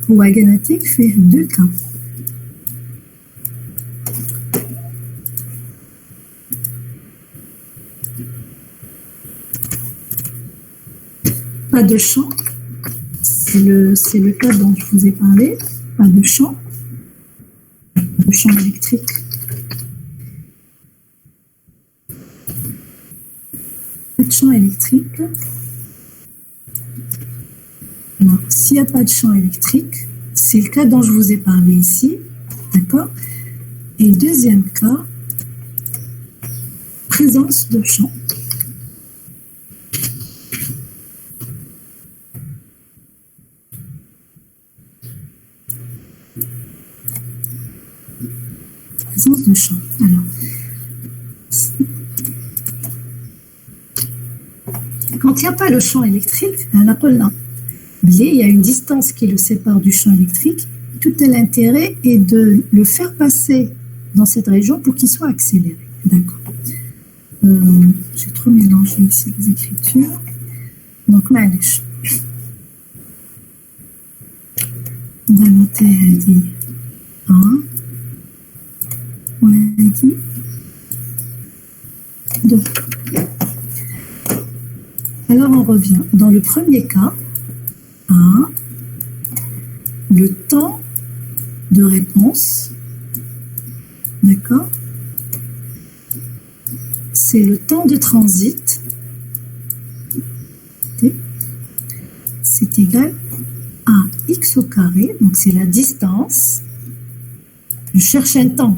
ou aganatique fait 2K. Pas de champ, c'est le cas dont je vous ai parlé. Pas de champ électrique. Pas de champ électrique. Alors, s'il n'y a pas de champ électrique, c'est le cas dont je vous ai parlé ici, d'accord? Et le deuxième cas, présence de champ. Présence de champ. Alors, quand il n'y a pas le champ électrique, on appelle là. Il y a une distance qui le sépare du champ électrique. Tout l'intérêt est de le faire passer dans cette région pour qu'il soit accéléré. D'accord. J'ai trop mélangé ici les écritures. Donc, معلش. On va noter dit 1. On a dit 2. Alors, on revient. Dans le premier cas, le temps de réponse, d'accord, c'est le temps de transit, c'est égal à x au carré, donc c'est la distance, je cherche un temps,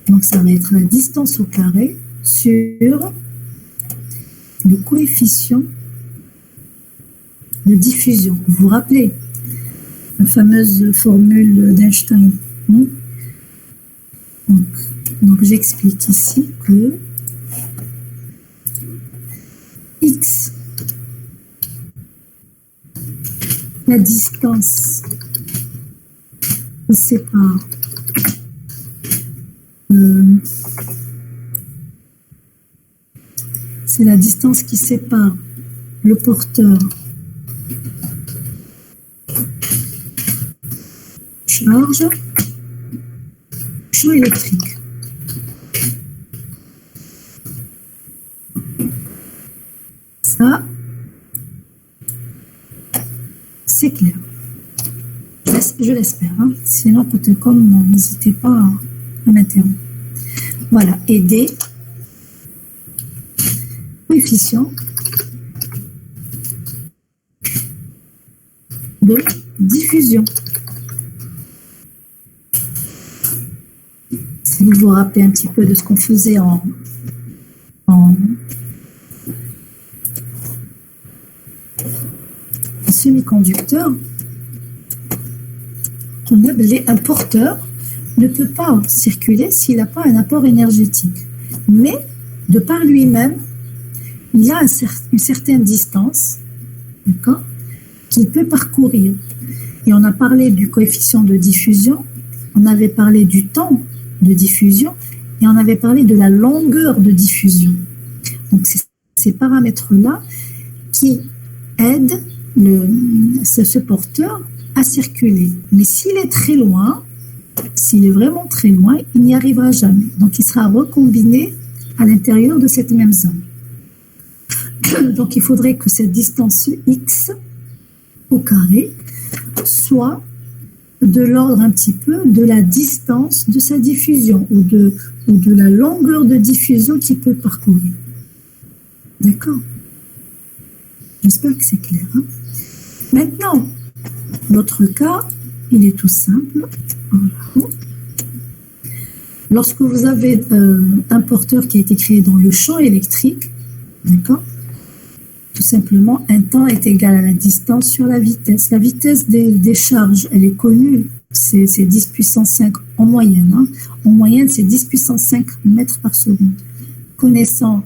donc ça va être la distance au carré sur le coefficient de diffusion. Vous vous rappelez la fameuse formule d'Einstein. Donc j'explique ici que x, la distance qui sépare c'est la distance qui sépare le porteur charge champ électrique. Ça, c'est clair. Je l'espère. Hein. Sinon, peut-être comme n'hésitez pas à m'interrompre. Voilà. Et D, coefficient de diffusion. Si vous vous rappelez un petit peu de ce qu'on faisait en semi-conducteur, un porteur ne peut pas circuler s'il n'a pas un apport énergétique. Mais, de par lui-même, il a une certaine distance, d'accord, qu'il peut parcourir. Et on a parlé du coefficient de diffusion, on avait parlé du temps de diffusion et on avait parlé de la longueur de diffusion. Donc, c'est ces paramètres-là qui aident ce porteur à circuler. Mais s'il est très loin, s'il est vraiment très loin, il n'y arrivera jamais. Donc, il sera recombiné à l'intérieur de cette même zone. Donc, il faudrait que cette distance x au carré soit de l'ordre un petit peu de la distance de sa diffusion ou de la longueur de diffusion qu'il peut parcourir. D'accord? J'espère que c'est clair. Hein? Maintenant, l'autre cas, il est tout simple. Voilà. Lorsque vous avez un porteur qui a été créé dans le champ électrique, d'accord? Tout simplement, un temps est égal à la distance sur la vitesse. La vitesse des charges, elle est connue, c'est 10 puissance 5 en moyenne. Hein. En moyenne, c'est 10 puissance 5 mètres par seconde. Connaissant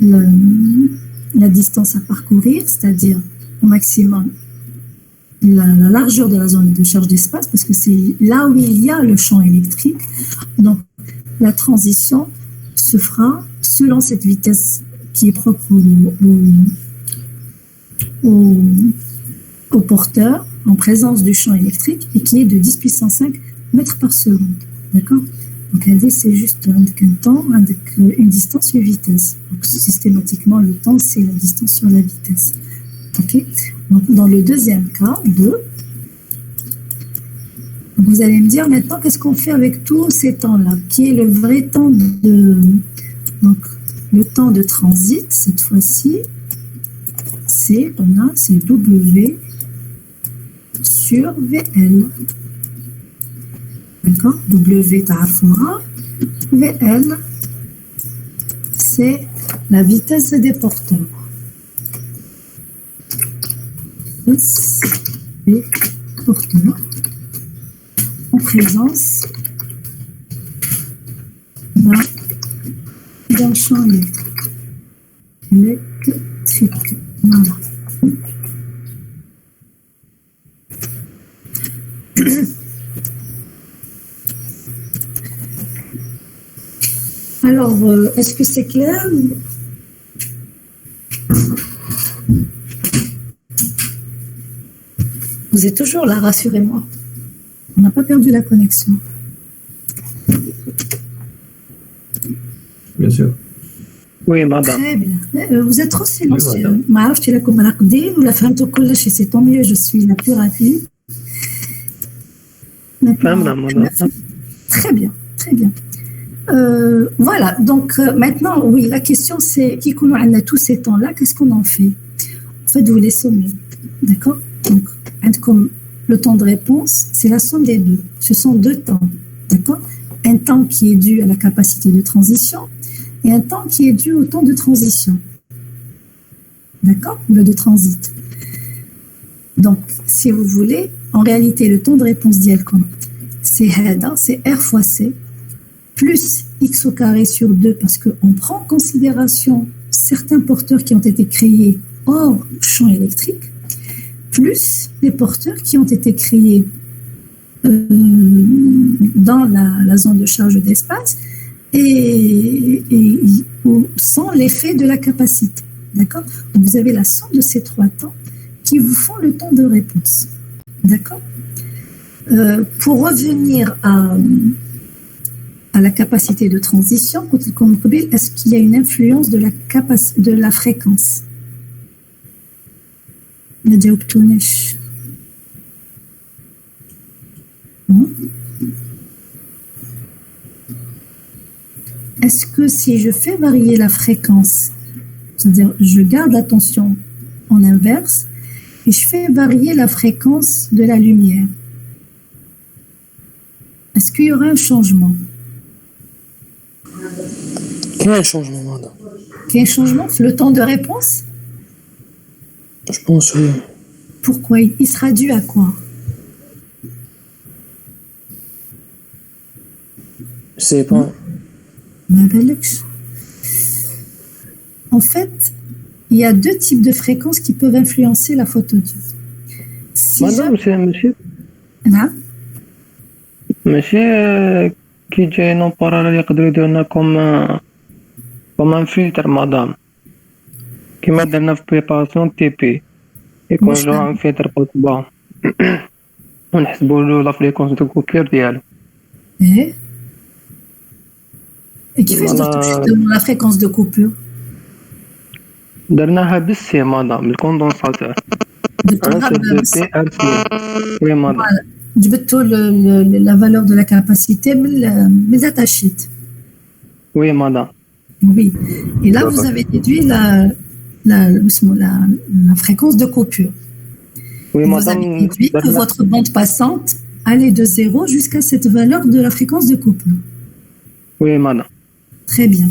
la distance à parcourir, c'est-à-dire au maximum la largeur de la zone de charge d'espace, parce que c'est là où il y a le champ électrique. Donc, la transition se fera selon cette vitesse qui est propre au porteur en présence du champ électrique et qui est de 10 puissance 5 mètres par seconde. D'accord? Donc, c'est juste un temps, une distance, une vitesse. Donc, systématiquement, le temps, c'est la distance sur la vitesse. Ok? Donc, dans le deuxième cas, 2, vous allez me dire maintenant qu'est-ce qu'on fait avec tous ces temps-là, qui est le vrai temps donc, le temps de transit, cette fois-ci, c'est W sur VL. D'accord? W ta'afoura. VL, c'est la vitesse des porteurs. Vitesse des porteurs en présence d'un champ électrique. Voilà. Alors, est-ce que c'est clair? Vous êtes toujours là, rassurez-moi. On n'a pas perdu la connexion. Bien sûr. Oui, madame. Très bien. Vous êtes trop silencieux. معرفتش إلا كنتم راقدين ولا فهمتوا كلشي. C'est tant mieux, je suis la plus rapide. فهمنا madame. Très bien, très bien. Voilà, donc maintenant, oui, la question c'est, qui connaît tous ces temps-là, qu'est-ce qu'on en fait? En fait, vous les sommez, d'accord? Donc, comme le temps de réponse, c'est la somme des deux. Ce sont deux temps, d'accord? Un temps qui est dû à la capacité de transition et un temps qui est dû au temps de transition, d'accord? Le de transit. Donc, si vous voulez, en réalité, le temps de réponse d'Yelcom, c'est R fois C, plus x au carré sur 2, parce qu'on prend en considération certains porteurs qui ont été créés hors champ électrique, plus les porteurs qui ont été créés dans la zone de charge d'espace et sans l'effet de la capacité. D'accord? Donc vous avez la somme de ces trois temps qui vous font le temps de réponse. D'accord? Pour revenir à la capacité de transition, est-ce qu'il y a une influence de la fréquence? Est-ce que si je fais varier la fréquence, c'est-à-dire je garde la tension en inverse et je fais varier la fréquence de la lumière, est-ce qu'il y aura un changement? Quel changement, madame? Quel changement? Le temps de réponse? Je pense oui. Pourquoi? Il sera dû à quoi? C'est pas... En fait, il y a deux types de fréquences qui peuvent influencer la photodiode. madame, c'est monsieur. نعم. ماشي كي جاينا باراليل يقدروا يديروا لنا كوم فلتر مدام كيما درنا في بريباراسيون تي بي يكون جوع فلتر قطبه ونحسبوا له لا فريكونس دو كوبير ديالو. ايه كيفاش درتو justement la fréquence de coupure؟ درناها بالسي مدام بالكوندونساتور. درتوها وي مدام. جبتوا la valeur de la capacité mais attachée. وي مدام. Oui. Et là, vous avez déduit la fréquence de coupure. وي Et vous avez مدام déduit que votre bande passante allait de 0 jusqu'à cette valeur de la fréquence de coupure. وي مدام. Très bien.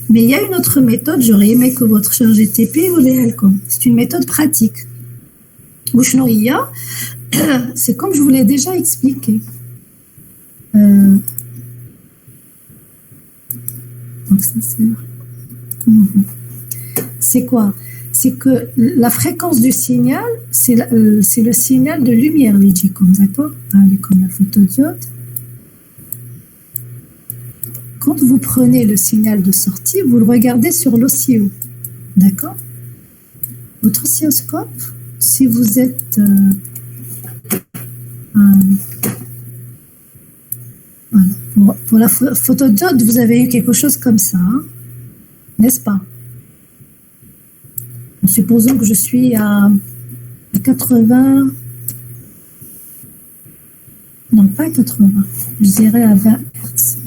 Mais il y a une autre méthode, j'aurais aimé que votre chargé TP ou les Alcom. C'est une méthode pratique. Ouchnouïa, c'est comme je vous l'ai déjà expliqué. Donc ça c'est quoi? C'est que la fréquence du signal, c'est le signal de lumière, les GCOM, d'accord? Comme la photodiode. Quand vous prenez le signal de sortie, vous le regardez sur l'oscillo, d'accord? Votre oscilloscope, si vous êtes voilà. Pour la photodiode, vous avez eu quelque chose comme ça, hein, n'est-ce pas? En supposant que je suis à 80, non pas 80, je dirais à 20 Hz.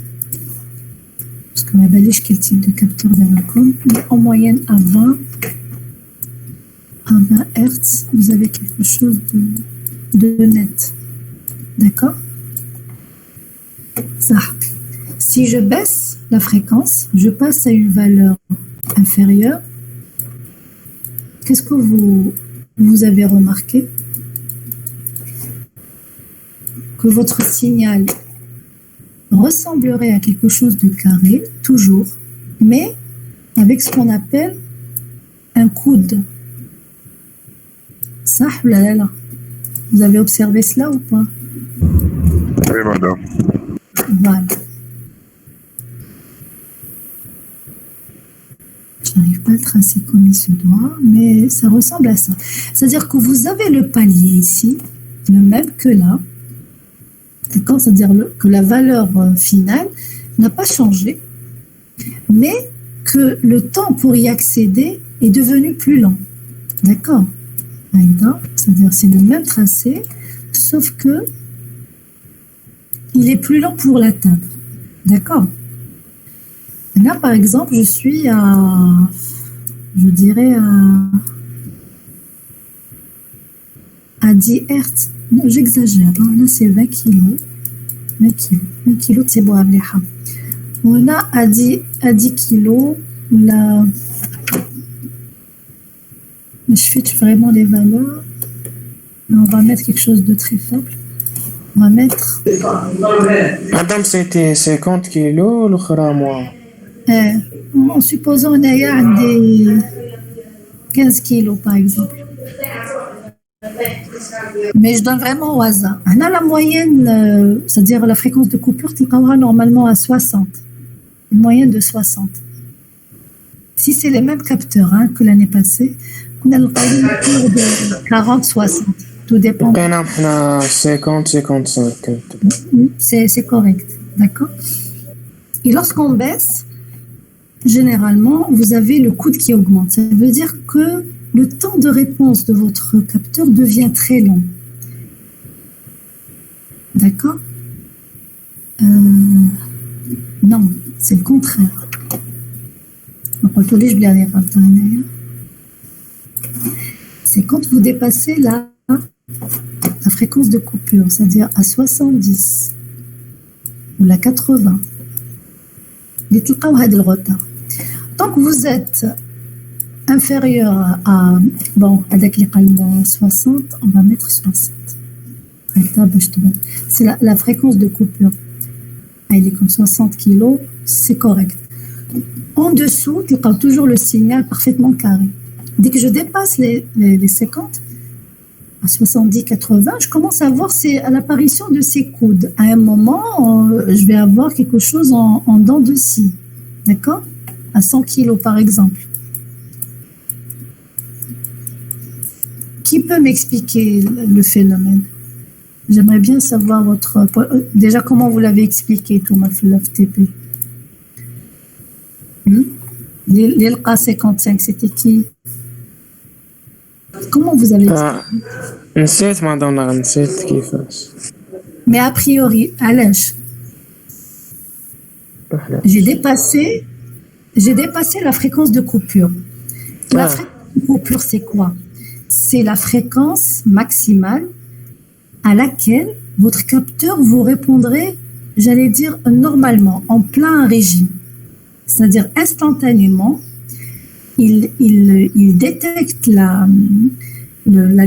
Parce que ma baliche, quel type de capteur d'Avacom, en moyenne à 20 Hz, vous avez quelque chose de net. D'accord? Ça. Si je baisse la fréquence, je passe à une valeur inférieure. Qu'est-ce que vous avez remarqué? Que votre signal ressemblerait à quelque chose de carré, toujours, mais avec ce qu'on appelle un coude. Ça, là. Vous avez observé cela ou pas? Oui, madame. Voilà. Je n'arrive pas à le tracer comme il se doit, mais ça ressemble à ça. C'est-à-dire que vous avez le palier ici, le même que là. D'accord? C'est-à-dire que la valeur finale n'a pas changé, mais que le temps pour y accéder est devenu plus lent. D'accord? C'est-à-dire c'est le même tracé, sauf que il est plus lent pour l'atteindre. D'accord? Là, par exemple, je suis je dirais à 10 Hz. Non, j'exagère. Hein. Là, c'est 20 kilos. 20 kilos, c'est bon. On a à 10 kilos, là, je fais vraiment les valeurs. On va mettre quelque chose de très faible. On va mettre... Madame, c'était 50 kilos, l'autre mois. En supposant qu'on a des 15 kilos, par exemple. Mais je donne vraiment au hasard. On a la moyenne, c'est-à-dire la fréquence de coupure, tu aura normalement à 60. Une moyenne de 60. Si c'est les mêmes capteurs hein, que l'année passée, on a le cours de 40-60. Tout dépend. On a 50-55. C'est correct. D'accord? Et lorsqu'on baisse, généralement, vous avez le coude qui augmente. Ça veut dire que le temps de réponse de votre capteur devient très long. D'accord? Non, c'est le contraire. C'est quand vous dépassez la fréquence de coupure, c'est-à-dire à 70 ou la 80. Le retard. Tant que vous êtes inférieur à 60, on va mettre 60. C'est la fréquence de coupure. Elle est comme 60 kg, c'est correct. En dessous, tu as toujours le signal parfaitement carré. Dès que je dépasse les 50, à 70-80, je commence à voir l'apparition de ces coudes. À un moment, je vais avoir quelque chose en dents de scie. D'accord? À 100 kg par exemple. Qui peut m'expliquer le phénomène? J'aimerais bien savoir déjà comment vous l'avez expliqué, tout ma FTP. L'ILCA 55, c'était qui? Comment vous avez expliqué? نسيت madame, نسيت كيفاش. Mais a priori, علاش j'ai dépassé la fréquence de coupure. La fréquence de coupure, c'est quoi? C'est la fréquence maximale à laquelle votre capteur vous répondrait, j'allais dire normalement, en plein régime. C'est-à-dire instantanément, il détecte la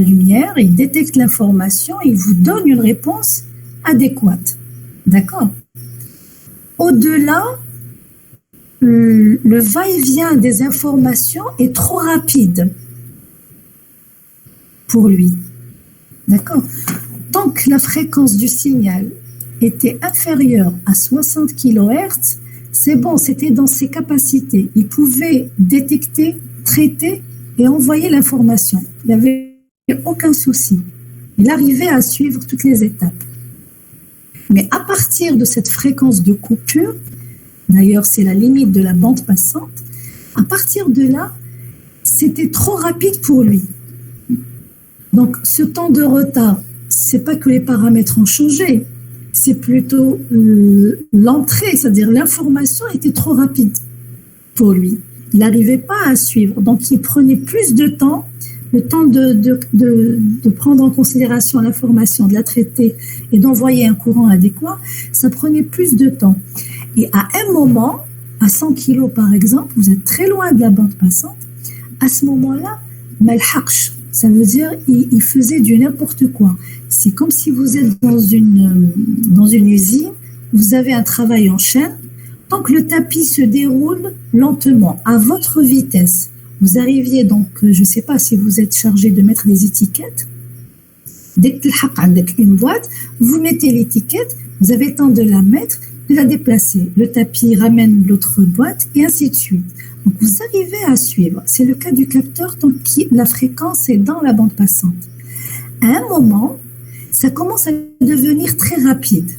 lumière, il détecte l'information, il vous donne une réponse adéquate. D'accord? Au-delà, le va-et-vient des informations est trop rapide pour lui. D'accord? Tant que la fréquence du signal était inférieure à 60 kHz, c'est bon, c'était dans ses capacités. Il pouvait détecter, traiter et envoyer l'information. Il n'y avait aucun souci. Il arrivait à suivre toutes les étapes. Mais à partir de cette fréquence de coupure, d'ailleurs c'est la limite de la bande passante, à partir de là, c'était trop rapide pour lui. Donc ce temps de retard, c'est pas que les paramètres ont changé, c'est plutôt l'entrée, c'est-à-dire l'information était trop rapide pour lui. Il n'arrivait pas à suivre, donc il prenait plus de temps, le temps de prendre en considération l'information, de la traiter et d'envoyer un courant adéquat, ça prenait plus de temps. Et à un moment, à 100 kg par exemple, vous êtes très loin de la bande passante, à ce moment-là, malhaqsh, ça veut dire il faisait du n'importe quoi. C'est comme si vous êtes dans une usine, vous avez un travail en chaîne, tant que le tapis se déroule lentement, à votre vitesse. Vous arriviez donc, je ne sais pas si vous êtes chargé de mettre des étiquettes. Dès que avec une boîte, vous mettez l'étiquette, vous avez le temps de la mettre, de la déplacer. Le tapis ramène l'autre boîte et ainsi de suite. Donc vous arrivez à suivre. C'est le cas du capteur tant que la fréquence est dans la bande passante. À un moment, ça commence à devenir très rapide.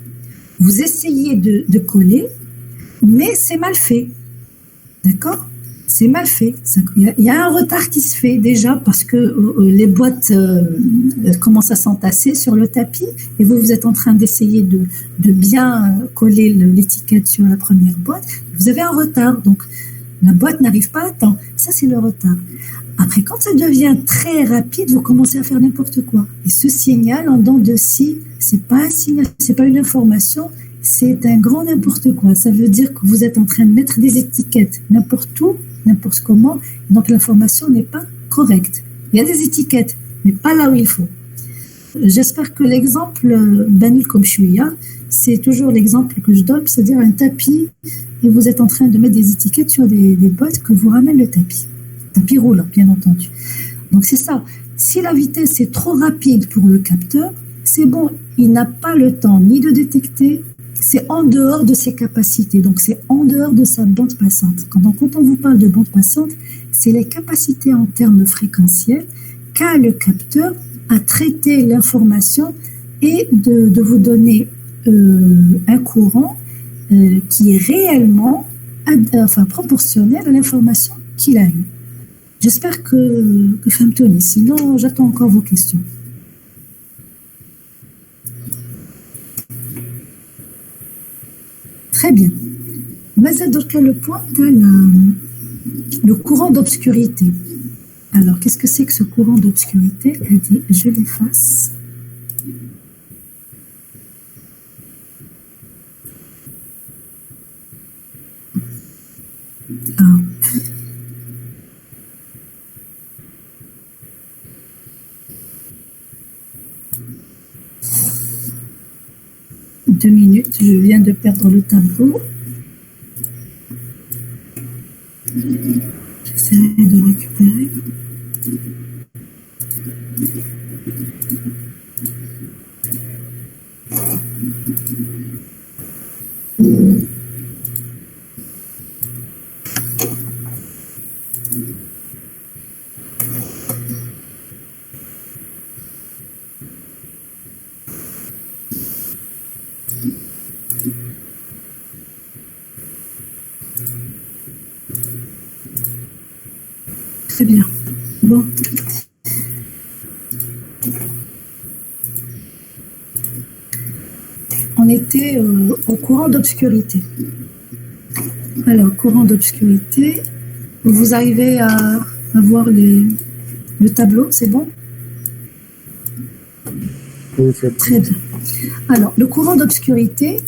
Vous essayez de coller, mais c'est mal fait. D'accord? C'est mal fait. Il y a un retard qui se fait déjà parce que les boîtes commencent à s'entasser sur le tapis et vous êtes en train d'essayer de bien coller l'étiquette sur la première boîte. Vous avez un retard, donc la boîte n'arrive pas à temps. Ça, c'est le retard. Après, quand ça devient très rapide, vous commencez à faire n'importe quoi. Et ce signal en dents de scie, c'est pas un signal, c'est pas une information, c'est un grand n'importe quoi. Ça veut dire que vous êtes en train de mettre des étiquettes n'importe où, n'importe comment, donc l'information n'est pas correcte. Il y a des étiquettes, mais pas là où il faut. J'espère que l'exemple banni comme chouïa, c'est toujours l'exemple que je donne, c'est-à-dire un tapis, et vous êtes en train de mettre des étiquettes sur des boîtes que vous ramène le tapis. Tapis roulant, bien entendu. Donc c'est ça. Si la vitesse est trop rapide pour le capteur, c'est bon, il n'a pas le temps ni de détecter, c'est en dehors de ses capacités, donc c'est en dehors de sa bande passante. Quand on vous parle de bande passante, c'est les capacités en termes fréquentiels qu'a le capteur à traiter l'information et de vous donner un courant qui est réellement proportionnel à l'information qu'il a eue. J'espère que فهمتوني, sinon j'attends encore vos questions. Très bien. Vas-y, donc le point, le courant d'obscurité. Alors, qu'est-ce que c'est que ce courant d'obscurité? Elle dit, je l'efface. Hop. 2 minutes, je viens de perdre le tableau. J'essaierai de récupérer. Très bien. Bon. on était au courant d'obscurité. Alors, courant d'obscurité, vous arrivez à voir le tableau, c'est bon? Oui, c'est Très bien. Alors, le courant d'obscurité,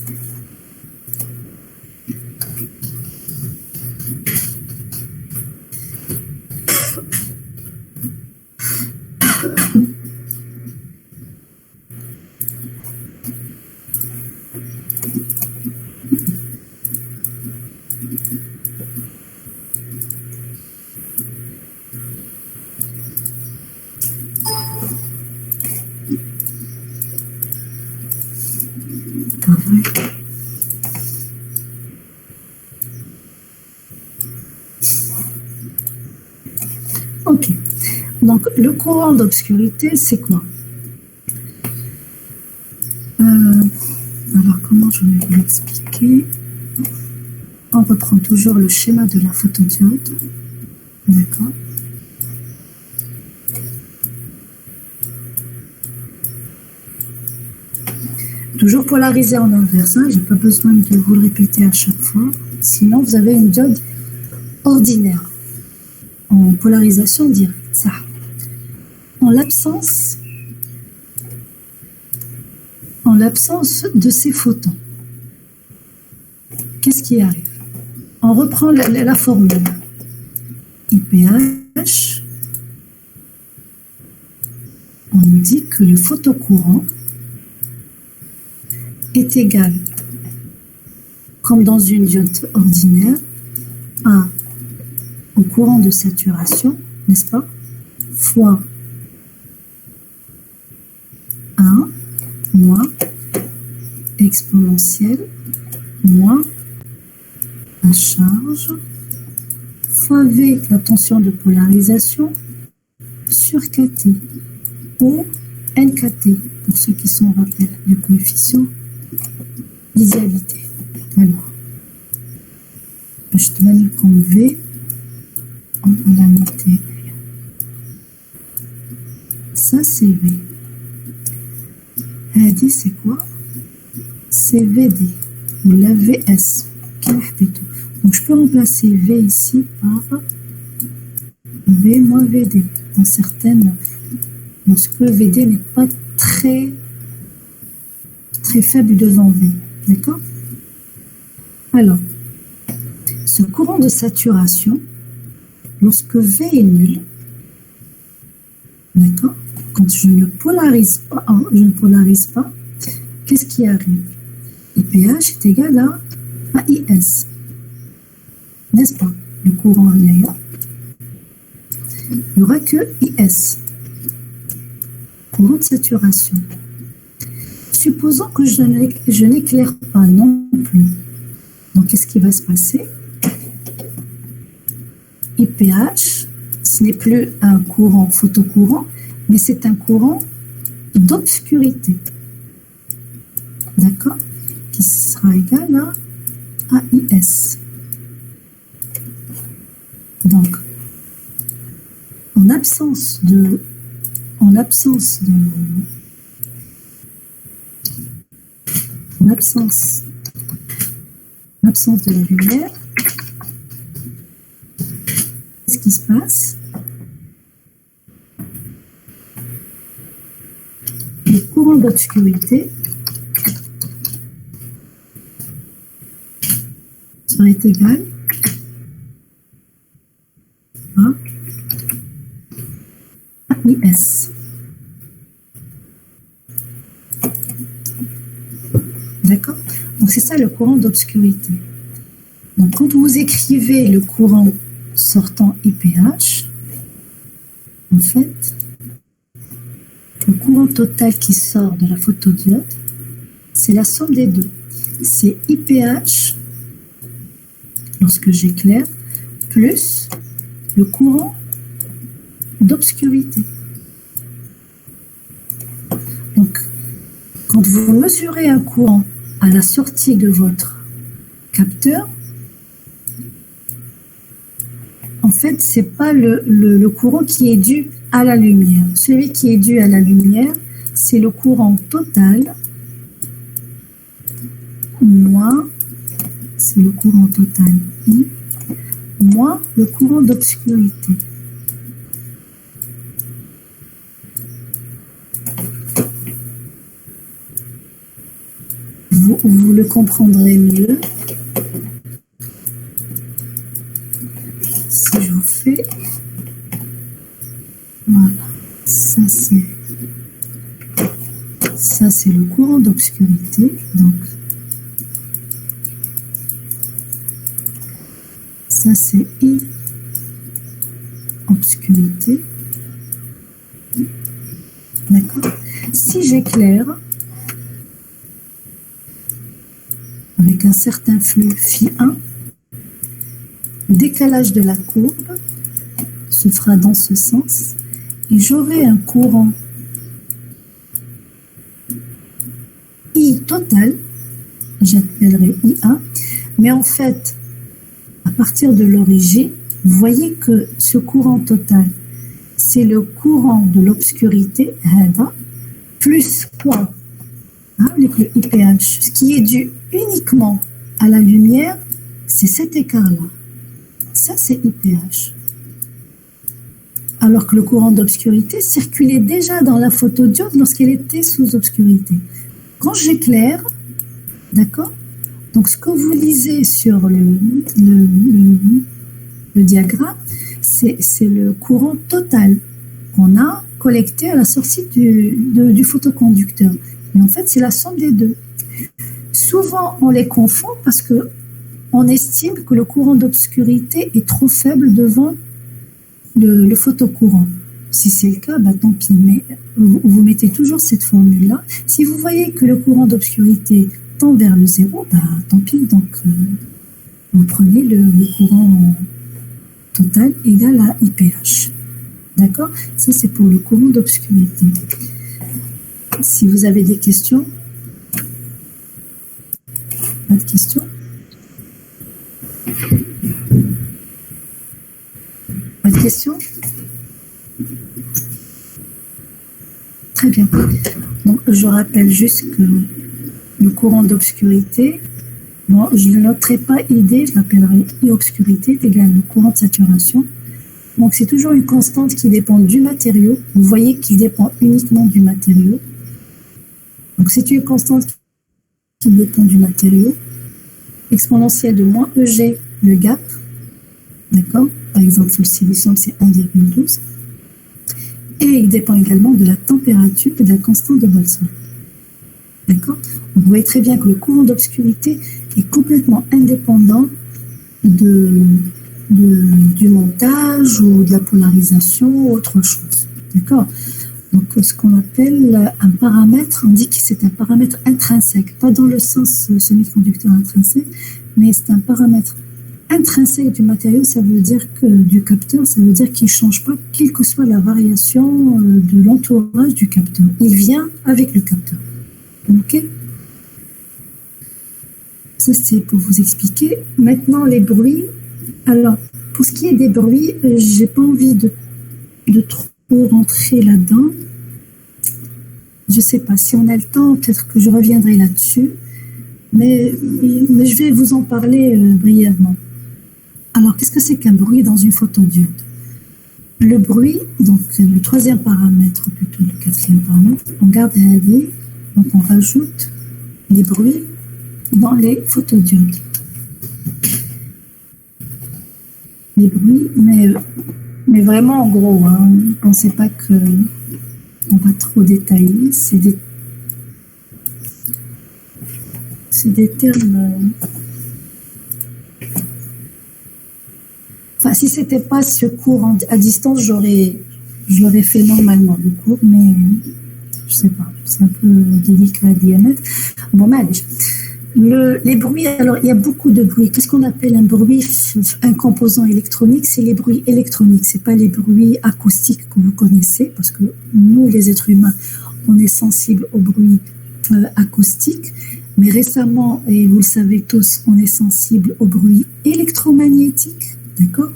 ok. Donc, le courant d'obscurité, c'est quoi? Alors, comment je vais vous l'expliquer? On reprend toujours le schéma de la photodiode. D'accord. Toujours polarisé en inverse, hein, je n'ai pas besoin de vous le répéter à chaque fois. Sinon, vous avez une diode ordinaire en polarisation directe. Ça. En l'absence de ces photons, qu'est-ce qui arrive? On reprend la formule. IPH, on nous dit que le photocourant est égal, comme dans une diode ordinaire, au courant de saturation, n'est-ce pas, fois 1 moins exponentielle moins la charge fois V, la tension de polarisation, sur KT, ou NKT, pour ceux qui sont en rappel du coefficient d'idéalité. Alors, je te donne comme V, on va la noter. Ça, c'est V. Hadi, c'est quoi? C'est VD, ou la VS. Donc, je peux remplacer V ici par V moins VD, dans certaines, lorsque VD n'est pas très faible devant V. D'accord? Alors, ce courant de saturation, lorsque V est nul, d'accord? Quand je ne polarise pas, qu'est-ce qui arrive? IPH est égal à IS. N'est-ce pas? Le courant arrière. Il n'y aura que IS. Courant de saturation. Supposons que je n'éclaire pas non plus. Donc, qu'est-ce qui va se passer? IPH, ce n'est plus un courant photocourant, mais c'est un courant d'obscurité. D'accord? Qui sera égal à IS. Donc, en absence de la lumière, qu'est-ce qui se passe? Le courant d'obscurité serait égal à IS. D'accord? Donc, c'est ça le courant d'obscurité. Donc, quand vous écrivez le courant sortant IPH, en fait, le courant total qui sort de la photodiode, c'est la somme des deux. C'est IPH, lorsque j'éclaire, plus le courant d'obscurité. Donc, quand vous mesurez un courant à la sortie de votre capteur, en fait, ce n'est pas le courant qui est dû à la lumière. Celui qui est dû à la lumière, c'est le courant total c'est le courant total I, moins le courant d'obscurité. Vous le comprendrez mieux si je vous fais, voilà, ça c'est le courant d'obscurité, donc ça c'est I obscurité, d'accord. Si j'éclaire avec un certain flux phi1, le décalage de la courbe se fera dans ce sens et j'aurai un courant I total, j'appellerai IA, mais en fait, à partir de l'origine, vous voyez que ce courant total, c'est le courant de l'obscurité, plus quoi, avec le IPH, ce qui est dû uniquement à la lumière, c'est cet écart-là. Ça, c'est IPH. Alors que le courant d'obscurité circulait déjà dans la photodiode lorsqu'elle était sous obscurité. Quand j'éclaire, d'accord, donc ce que vous lisez sur le diagramme, c'est le courant total qu'on a collecté à la sortie du photoconducteur. Mais en fait, c'est la somme des deux. Souvent, on les confond parce que on estime que le courant d'obscurité est trop faible devant le photocourant. Si c'est le cas, bah, tant pis, mais vous mettez toujours cette formule-là. Si vous voyez que le courant d'obscurité tend vers le zéro, bah, tant pis, donc vous prenez le courant total égal à IPH. D'accord? Ça, c'est pour le courant d'obscurité. Si vous avez des questions, pas de questions? Pas de questions? Très bien. Donc, je rappelle juste que le courant d'obscurité, bon, je ne noterai pas ID, je l'appellerai I obscurité, est égal au courant de saturation. Donc, c'est toujours une constante qui dépend du matériau. Vous voyez qu'il dépend uniquement du matériau. Donc, c'est une constante qui dépend du matériau. Exponentielle de moins EG, le gap. D'accord? Par exemple, le silicium, c'est 1,12. Et il dépend également de la température et de la constante de Boltzmann. D'accord? Vous voyez très bien que le courant d'obscurité est complètement indépendant du montage ou de la polarisation ou autre chose. D'accord? Donc, ce qu'on appelle un paramètre, on dit que c'est un paramètre intrinsèque, pas dans le sens semi-conducteur intrinsèque, mais c'est un paramètre intrinsèque du matériau, ça veut dire que du capteur, ça veut dire qu'il ne change pas, quelle que soit la variation de l'entourage du capteur. Il vient avec le capteur. Ok? Ça, c'est pour vous expliquer. Maintenant, les bruits. Alors, pour ce qui est des bruits, j'ai pas envie de trop rentrer là-dedans. Je sais pas, si on a le temps, peut-être que je reviendrai là-dessus. Mais je vais vous en parler brièvement. Alors, qu'est-ce que c'est qu'un bruit dans une photodiode? Le bruit, donc le troisième paramètre, ou plutôt le quatrième paramètre, on garde AD, donc on rajoute les bruits dans les photodiodes. Les bruits, mais vraiment en gros, hein, ne pensez pas qu'on va trop détailler, c'est des termes... Enfin, si ce n'était pas ce cours à distance, je l'aurais fait normalement, le cours, mais je ne sais pas, c'est un peu délicat à diamètre. Bon, mais allez. Les bruits, alors il y a beaucoup de bruits. Qu'est-ce qu'on appelle un bruit, un composant électronique? C'est les bruits électroniques, ce n'est pas les bruits acoustiques que vous connaissez, parce que nous, les êtres humains, on est sensibles aux bruits acoustiques. Mais récemment, et vous le savez tous, on est sensible aux bruits électromagnétiques, d'accord,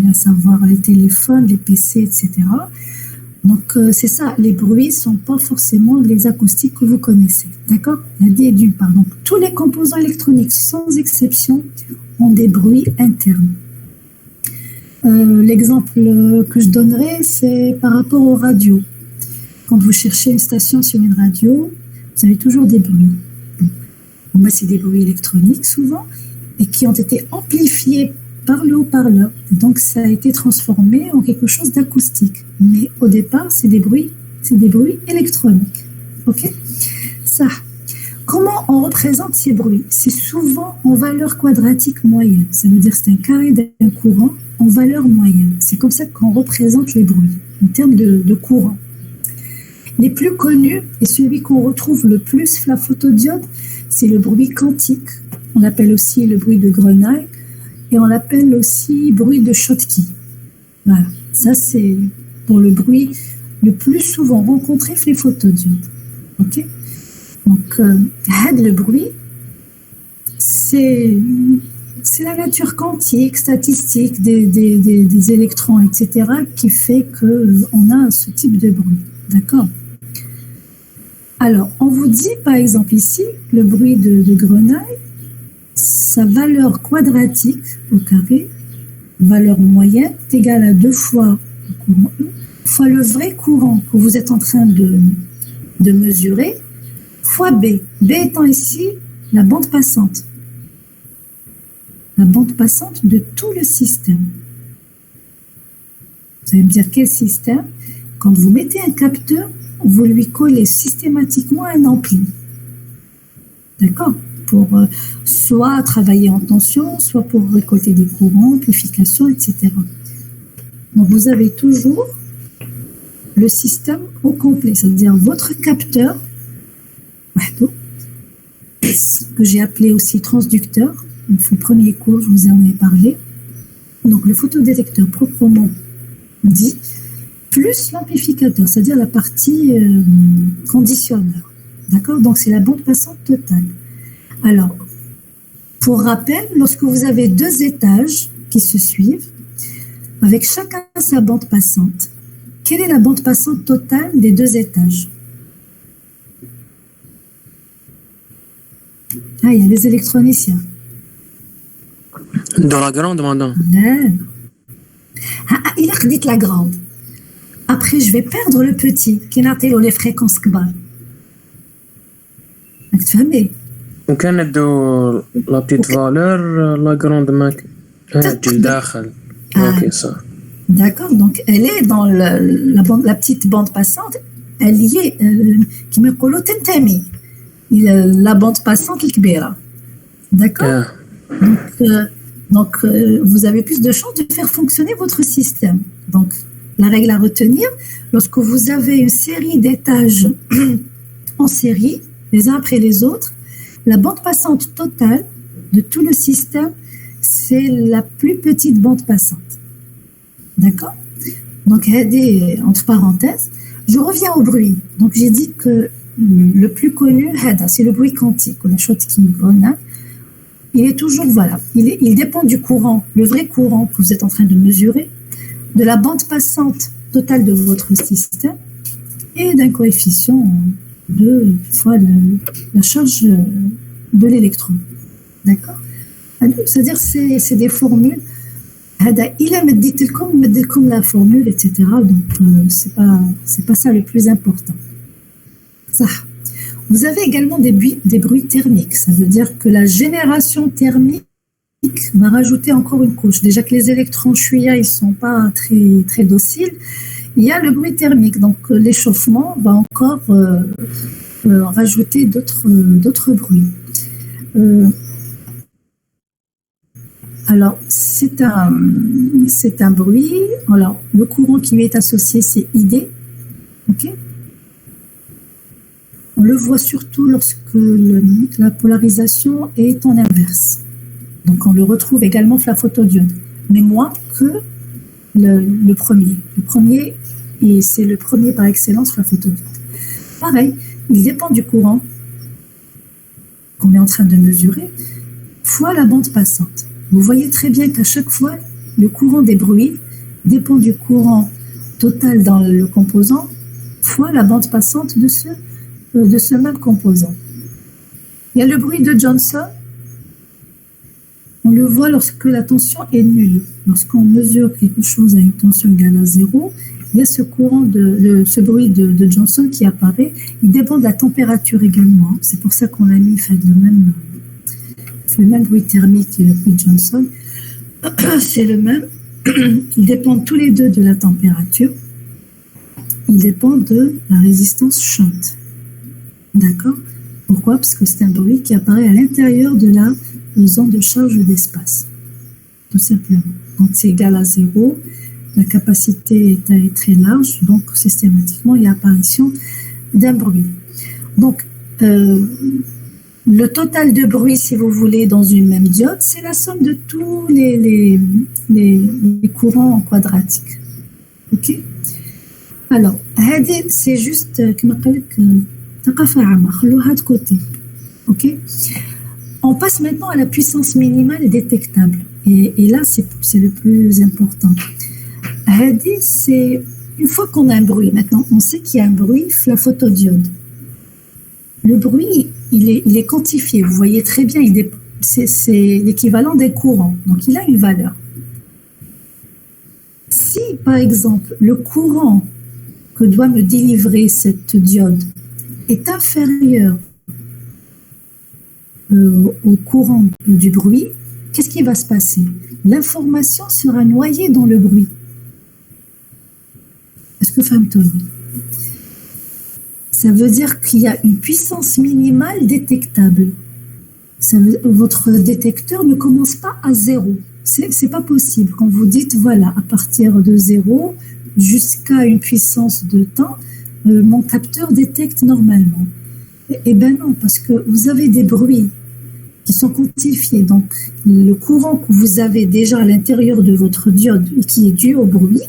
à savoir les téléphones, les PC, etc. Donc, c'est ça, les bruits ne sont pas forcément les acoustiques que vous connaissez. D'accord? D'une part. Donc, tous les composants électroniques, sans exception, ont des bruits internes. L'exemple que je donnerai, c'est par rapport aux radios. Quand vous cherchez une station sur une radio, vous avez toujours des bruits. Bon, moi, c'est des bruits électroniques souvent, et qui ont été amplifiés par le haut-parleur. Donc, ça a été transformé en quelque chose d'acoustique. Mais au départ, c'est des bruits électroniques. OK? Ça. Comment on représente ces bruits? C'est souvent en valeur quadratique moyenne. Ça veut dire que c'est un carré d'un courant en valeur moyenne. C'est comme ça qu'on représente les bruits, en termes de courant. Les plus connus, et celui qu'on retrouve le plus, la photodiode, c'est le bruit quantique. On l'appelle aussi le bruit de grenaille. Et on l'appelle aussi bruit de Schottky. Voilà, ça c'est pour le bruit le plus souvent rencontré chez les photodiodes. Ok? Donc, le bruit, c'est la nature quantique, statistique des électrons, etc., qui fait qu'on a ce type de bruit. D'accord? Alors, on vous dit, par exemple ici, le bruit de grenaille, sa valeur quadratique au carré, valeur moyenne, est égale à 2 fois le courant E, fois le vrai courant que vous êtes en train de mesurer, fois B. B étant ici la bande passante. La bande passante de tout le système. Vous allez me dire quel système? Quand vous mettez un capteur, vous lui collez systématiquement un ampli. D'accord? Pour soit travailler en tension, soit pour récolter des courants, amplification, etc. Donc, vous avez toujours le système au complet, c'est-à-dire votre capteur, que j'ai appelé aussi transducteur. Le premier cours, je vous en ai parlé. Donc, le photodétecteur proprement dit, plus l'amplificateur, c'est-à-dire la partie conditionneur. D'accord? Donc, c'est la bande passante totale. Alors, pour rappel, lorsque vous avez 2 étages qui se suivent, avec chacun sa bande passante, quelle est la bande passante totale des 2 étages? Ah, il y a les électroniciens. Dans la grande, madame. Non. Il a dit la grande. Après, je vais perdre le petit, qui n'a pas les fréquences kbar. Tu fahmez? وكان ندو لا بتيت فالور لا جراند ماك هادي لداخل. اوكي صح. D'accord, donc elle est dans la petite bande passante, elle y est, qui me colle au tentami, la bande passante الكبيرة. D'accord? Donc, vous avez plus de chances de faire fonctionner votre système. Donc, la règle à retenir, lorsque vous avez une série d'étages en série, les uns après les autres, la bande passante totale de tout le système, c'est la plus petite bande passante. D'accord? Donc, entre parenthèses, je reviens au bruit. Donc, j'ai dit que le plus connu, c'est le bruit quantique, la Schottky grenaille. Il est toujours, voilà, il dépend du courant, le vrai courant que vous êtes en train de mesurer, de la bande passante totale de votre système et d'un coefficient de fois la charge de l'électron. D'accord? C'est-à-dire c'est des formules. Il a dit comme la formule, etc. Donc, c'est pas ça le plus important. Ça. Vous avez également des bruits thermiques. Ça veut dire que la génération thermique va rajouter encore une couche. Déjà que les électrons chuya, ils sont pas très, très dociles. Il y a le bruit thermique. Donc, l'échauffement va encore rajouter d'autres bruits. Alors, c'est un bruit. Alors, le courant qui lui est associé, c'est ID. OK? On le voit surtout lorsque la polarisation est en inverse. Donc, on le retrouve également sur la photodiode, mais moins que le premier. Le premier, et c'est le premier par excellence sur la photodiode. Pareil, il dépend du courant qu'on est en train de mesurer, fois la bande passante. Vous voyez très bien qu'à chaque fois, le courant des bruits dépend du courant total dans le composant fois la bande passante de ce même composant. Il y a le bruit de Johnson. On le voit lorsque la tension est nulle. Lorsqu'on mesure quelque chose à une tension égale à 0, il y a ce bruit de Johnson qui apparaît. Il dépend de la température également. C'est pour ça qu'on l'a mis fait le même bruit thermique et le bruit de Johnson. C'est le même. Ils dépendent tous les deux de la température. Ils dépendent de la résistance shunt. D'accord? Pourquoi? Parce que c'est un bruit qui apparaît à l'intérieur de la zone de charge d'espace. Tout simplement. Quand c'est égal à 0, la capacité est très large, donc systématiquement, il y a apparition d'un bruit. Donc, le total de bruit, si vous voulez, dans une même diode, c'est la somme de tous les courants quadratiques. OK? Alors, c'est juste, comme je de côté. OK? On passe maintenant à la puissance minimale détectable. Et là, c'est le plus important. C'est une fois qu'on a un bruit, maintenant, on sait qu'il y a un bruit, la photodiode. Le bruit, il est quantifié. Vous voyez très bien, c'est l'équivalent des courants. Donc, il a une valeur. Si, par exemple, le courant que doit me délivrer cette diode est inférieur au courant du bruit, qu'est-ce qui va se passer? L'information sera noyée dans le bruit. Est-ce que Tony? Ça veut dire qu'il y a une puissance minimale détectable. Votre détecteur ne commence pas à 0. C'est pas possible. Quand vous dites, voilà, à partir de 0 jusqu'à une puissance de temps, mon capteur détecte normalement. Eh bien non, parce que vous avez des bruits qui sont quantifiés. Donc, le courant que vous avez déjà à l'intérieur de votre diode et qui est dû au bruit,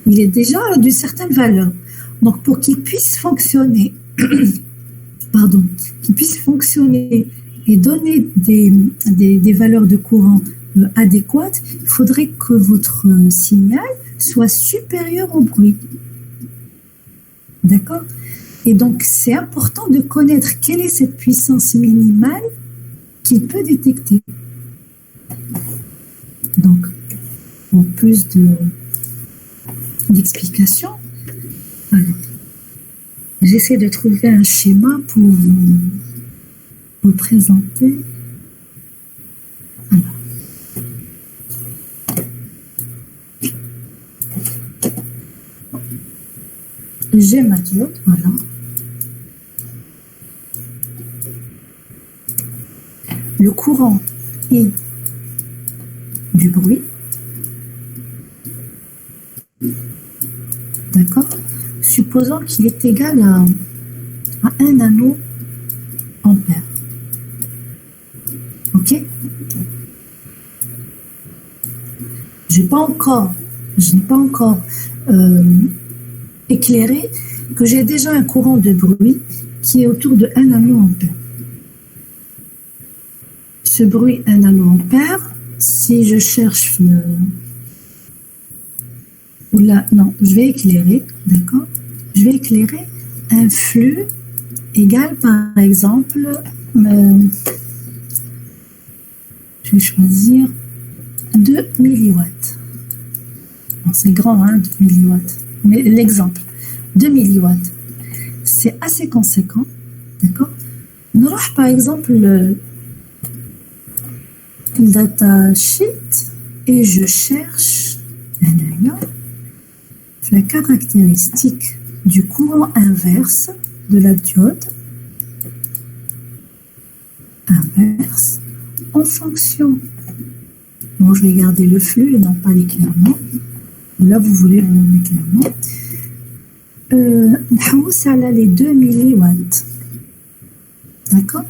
il est déjà d'une certaine valeur. Donc, pour qu'il puisse fonctionner, et donner des valeurs de courant adéquates, il faudrait que votre signal soit supérieur au bruit. D'accord? Et donc, c'est important de connaître quelle est cette puissance minimale qu'il peut détecter. Donc, pour plus d'explications, j'essaie de trouver un schéma pour vous présenter. Alors. J'ai ma diode, voilà. Le courant est du bruit. D'accord? Supposons qu'il est égal à 1 nanoampère. OK? Je n'ai pas encore éclairé que j'ai déjà un courant de bruit qui est autour de 1 nanoampère. Ce bruit 1 nanoampère, si je cherche je vais éclairer, d'accord? Je vais éclairer un flux égal, par exemple, je vais choisir 2 milliwatts. Bon, c'est grand, hein, 2 milliwatts. Mais l'exemple, 2 milliwatts, c'est assez conséquent, d'accord? Nous avons par exemple le datasheet et je cherche la caractéristique du courant inverse de la diode inverse en fonction. Bon, je vais garder le flux et non pas l'éclairement. Là, vous voulez l'éclairement. Ça a les 2 milliwatts. D'accord?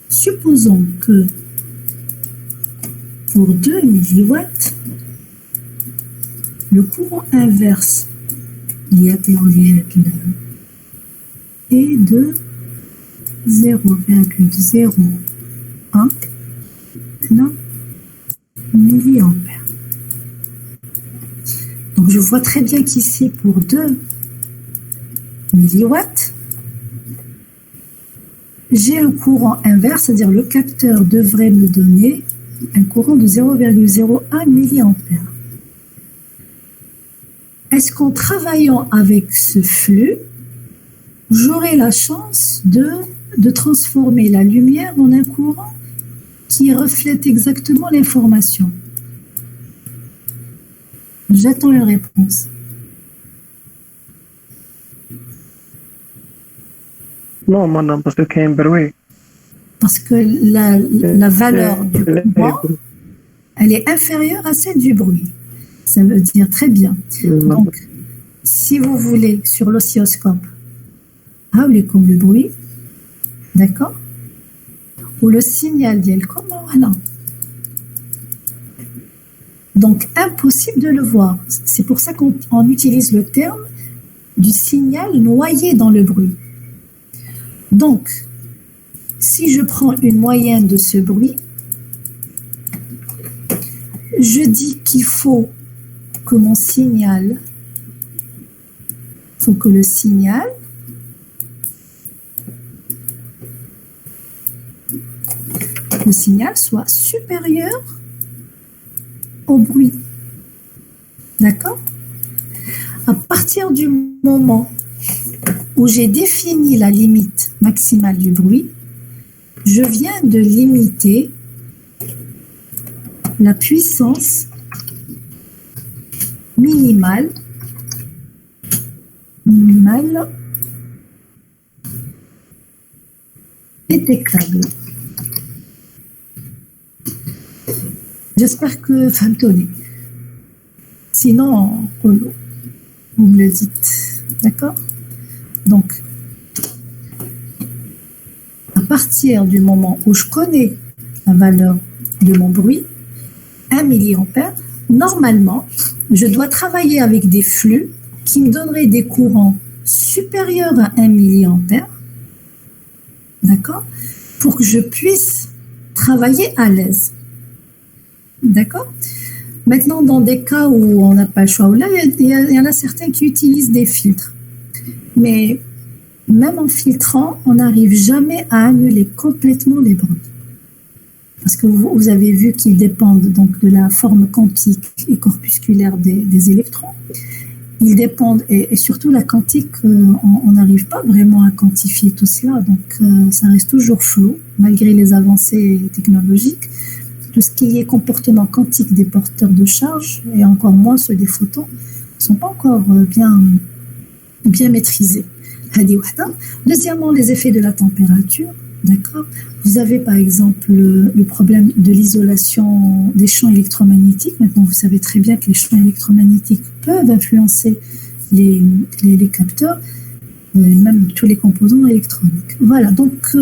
Supposons que pour 2 milliwatts, le courant inverse est de 0,01 milliampères. Donc, Donc je vois très bien qu'ici, pour 2 milliwatts, j'ai le courant inverse, c'est-à-dire le capteur devrait me donner un courant de 0,01 milliampère. Est-ce qu'en travaillant avec ce flux, j'aurai la chance de transformer la lumière en un courant qui reflète exactement l'information? J'attends une réponse. Non, madame, parce que كاين bruit. Parce que la valeur du courant, elle est inférieure à celle du bruit. Ça veut dire très bien. Donc, si vous voulez, sur l'oscilloscope, comme le bruit, d'accord? Ou le signal d'Elcom, voilà. Donc, impossible de le voir. C'est pour ça qu'on utilise le terme du signal noyé dans le bruit. Donc, si je prends une moyenne de ce bruit, je dis qu'il faut que mon signal, le signal soit supérieur au bruit. D'accord? À partir du moment où j'ai défini la limite maximale du bruit, je viens de limiter la puissance minimale détectable. J'espère que فهمتوني. Sinon, vous me le dites. D'accord? Donc, à partir du moment où je connais la valeur de mon bruit, 1 milliampère, normalement, je dois travailler avec des flux qui me donneraient des courants supérieurs à 1 milliampère, d'accord, pour que je puisse travailler à l'aise. D'accord? Maintenant, dans des cas où on n'a pas le choix, il y en a certains qui utilisent des filtres. Mais même en filtrant, on n'arrive jamais à annuler complètement les bruits. Parce que vous avez vu qu'ils dépendent donc de la forme quantique et corpusculaire des électrons. Ils dépendent, et surtout la quantique, on n'arrive pas vraiment à quantifier tout cela, donc ça reste toujours flou, malgré les avancées technologiques. Tout ce qui est comportement quantique des porteurs de charge, et encore moins ceux des photons, ne sont pas encore bien maîtrisés. Deuxièmement, les effets de la température. D'accord. Vous avez par exemple le problème de l'isolation des champs électromagnétiques. Maintenant, vous savez très bien que les champs électromagnétiques peuvent influencer les capteurs, même tous les composants électroniques. Voilà, donc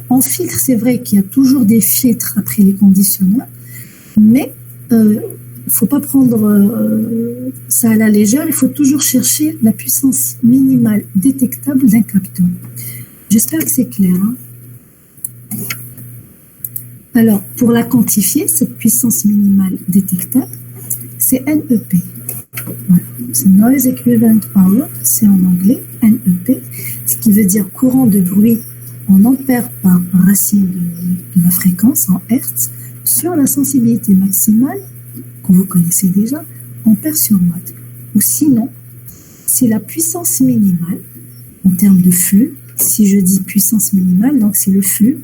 en filtre, c'est vrai qu'il y a toujours des filtres après les conditionneurs, mais il ne faut pas prendre ça à la légère, il faut toujours chercher la puissance minimale détectable d'un capteur. J'espère que c'est clair. Hein. Alors, pour la quantifier, cette puissance minimale détectable, c'est NEP. Voilà. C'est Noise Equivalent Power, c'est en anglais, NEP, ce qui veut dire courant de bruit en ampères par racine de la fréquence, en Hertz, sur la sensibilité maximale, que vous connaissez déjà, ampères sur watt. Ou sinon, c'est la puissance minimale, en termes de flux. Si je dis puissance minimale, donc c'est le flux,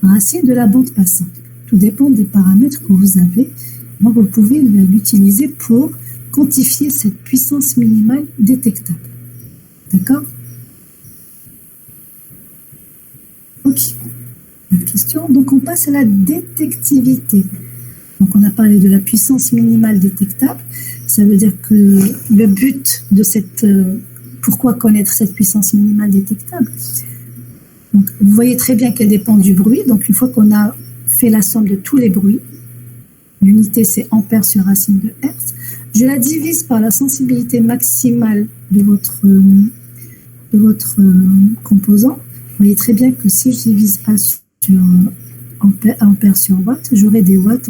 racine de la bande passante. Tout dépend des paramètres que vous avez. Donc vous pouvez l'utiliser pour quantifier cette puissance minimale détectable. D'accord? Ok. Pas de question. Donc on passe à la détectivité. Donc on a parlé de la puissance minimale détectable. Ça veut dire que le but de cette... pourquoi connaître cette puissance minimale détectable? Donc, vous voyez très bien qu'elle dépend du bruit. Donc, une fois qu'on a fait la somme de tous les bruits, l'unité c'est ampère sur racine de Hertz, je la divise par la sensibilité maximale de votre composant. Vous voyez très bien que si je divise A sur ampère sur watt, j'aurai des watts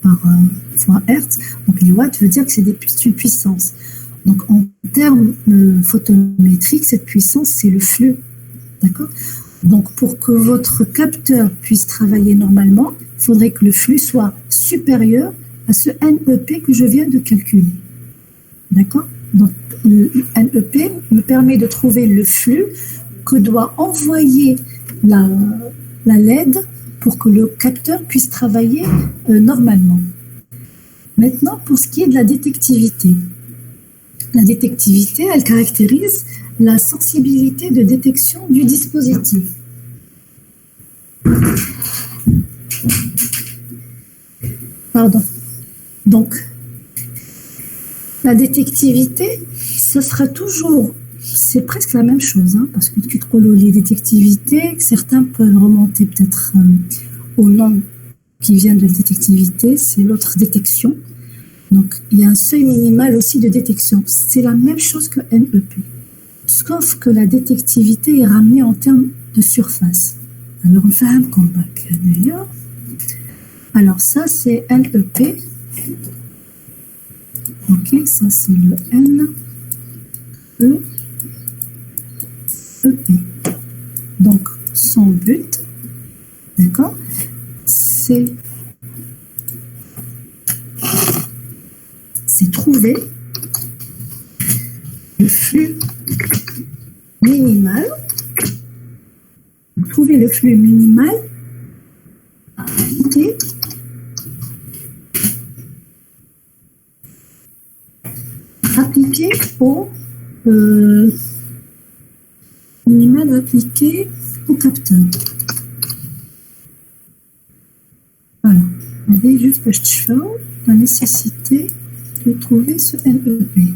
par fois Hertz. Donc les watts veut dire que c'est une puissance. Donc en termes photométriques, cette puissance, c'est le flux. D'accord? Donc pour que votre capteur puisse travailler normalement, il faudrait que le flux soit supérieur à ce NEP que je viens de calculer. D'accord? Donc le NEP me permet de trouver le flux que doit envoyer la LED pour que le capteur puisse travailler normalement. Maintenant, pour ce qui est de la détectivité. La détectivité, elle caractérise la sensibilité de détection du dispositif. Pardon. Donc, la détectivité, ce sera toujours, c'est presque la même chose, hein, parce que les détectivités, certains peuvent remonter peut-être au nom qui vient de détectivité, c'est l'autre détection. Donc, il y a un seuil minimal aussi de détection. C'est la même chose que NEP. Sauf que la détectivité est ramenée en termes de surface. Alors, on fait un combat. Alors, ça, c'est NEP. Ok, ça, c'est le NEP. Donc, son but, d'accord, c'est trouver le flux minimal. Trouver le flux minimal appliqué au capteur. Voilà. On avait juste la nécessité de trouver ce NEP.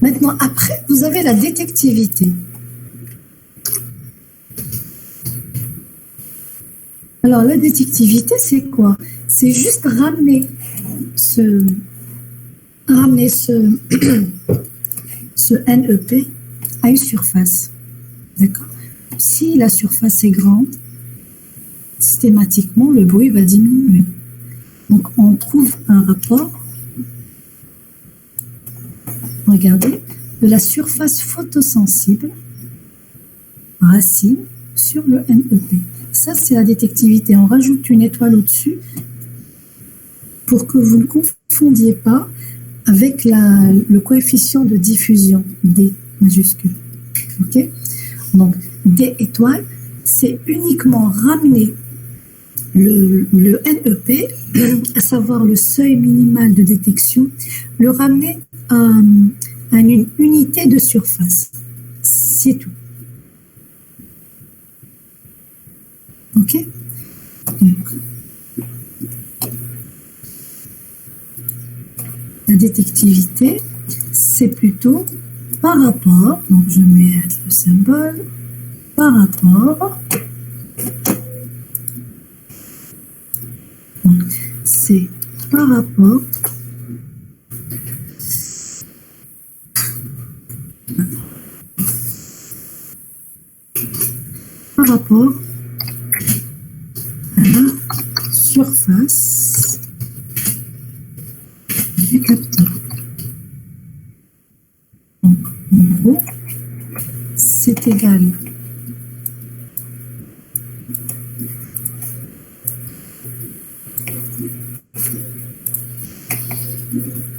Maintenant, après, vous avez la détectivité. Alors, la détectivité, c'est quoi? C'est juste ramener ce NEP à une surface. D'accord? Si la surface est grande, systématiquement, le bruit va diminuer. Donc, on trouve un rapport, regardez, de la surface photosensible, racine, sur le NEP. Ça, c'est la détectivité. On rajoute une étoile au-dessus pour que vous ne confondiez pas avec le coefficient de diffusion, D majuscule. OK? Donc, D étoile, c'est uniquement ramener le NEP, à savoir le seuil minimal de détection, le ramener à une unité de surface. C'est tout. OK? Donc, la détectivité, c'est plutôt par rapport, donc je mets le symbole, par rapport, donc c'est par rapport à la surface du capteur. Donc, en gros, c'est égal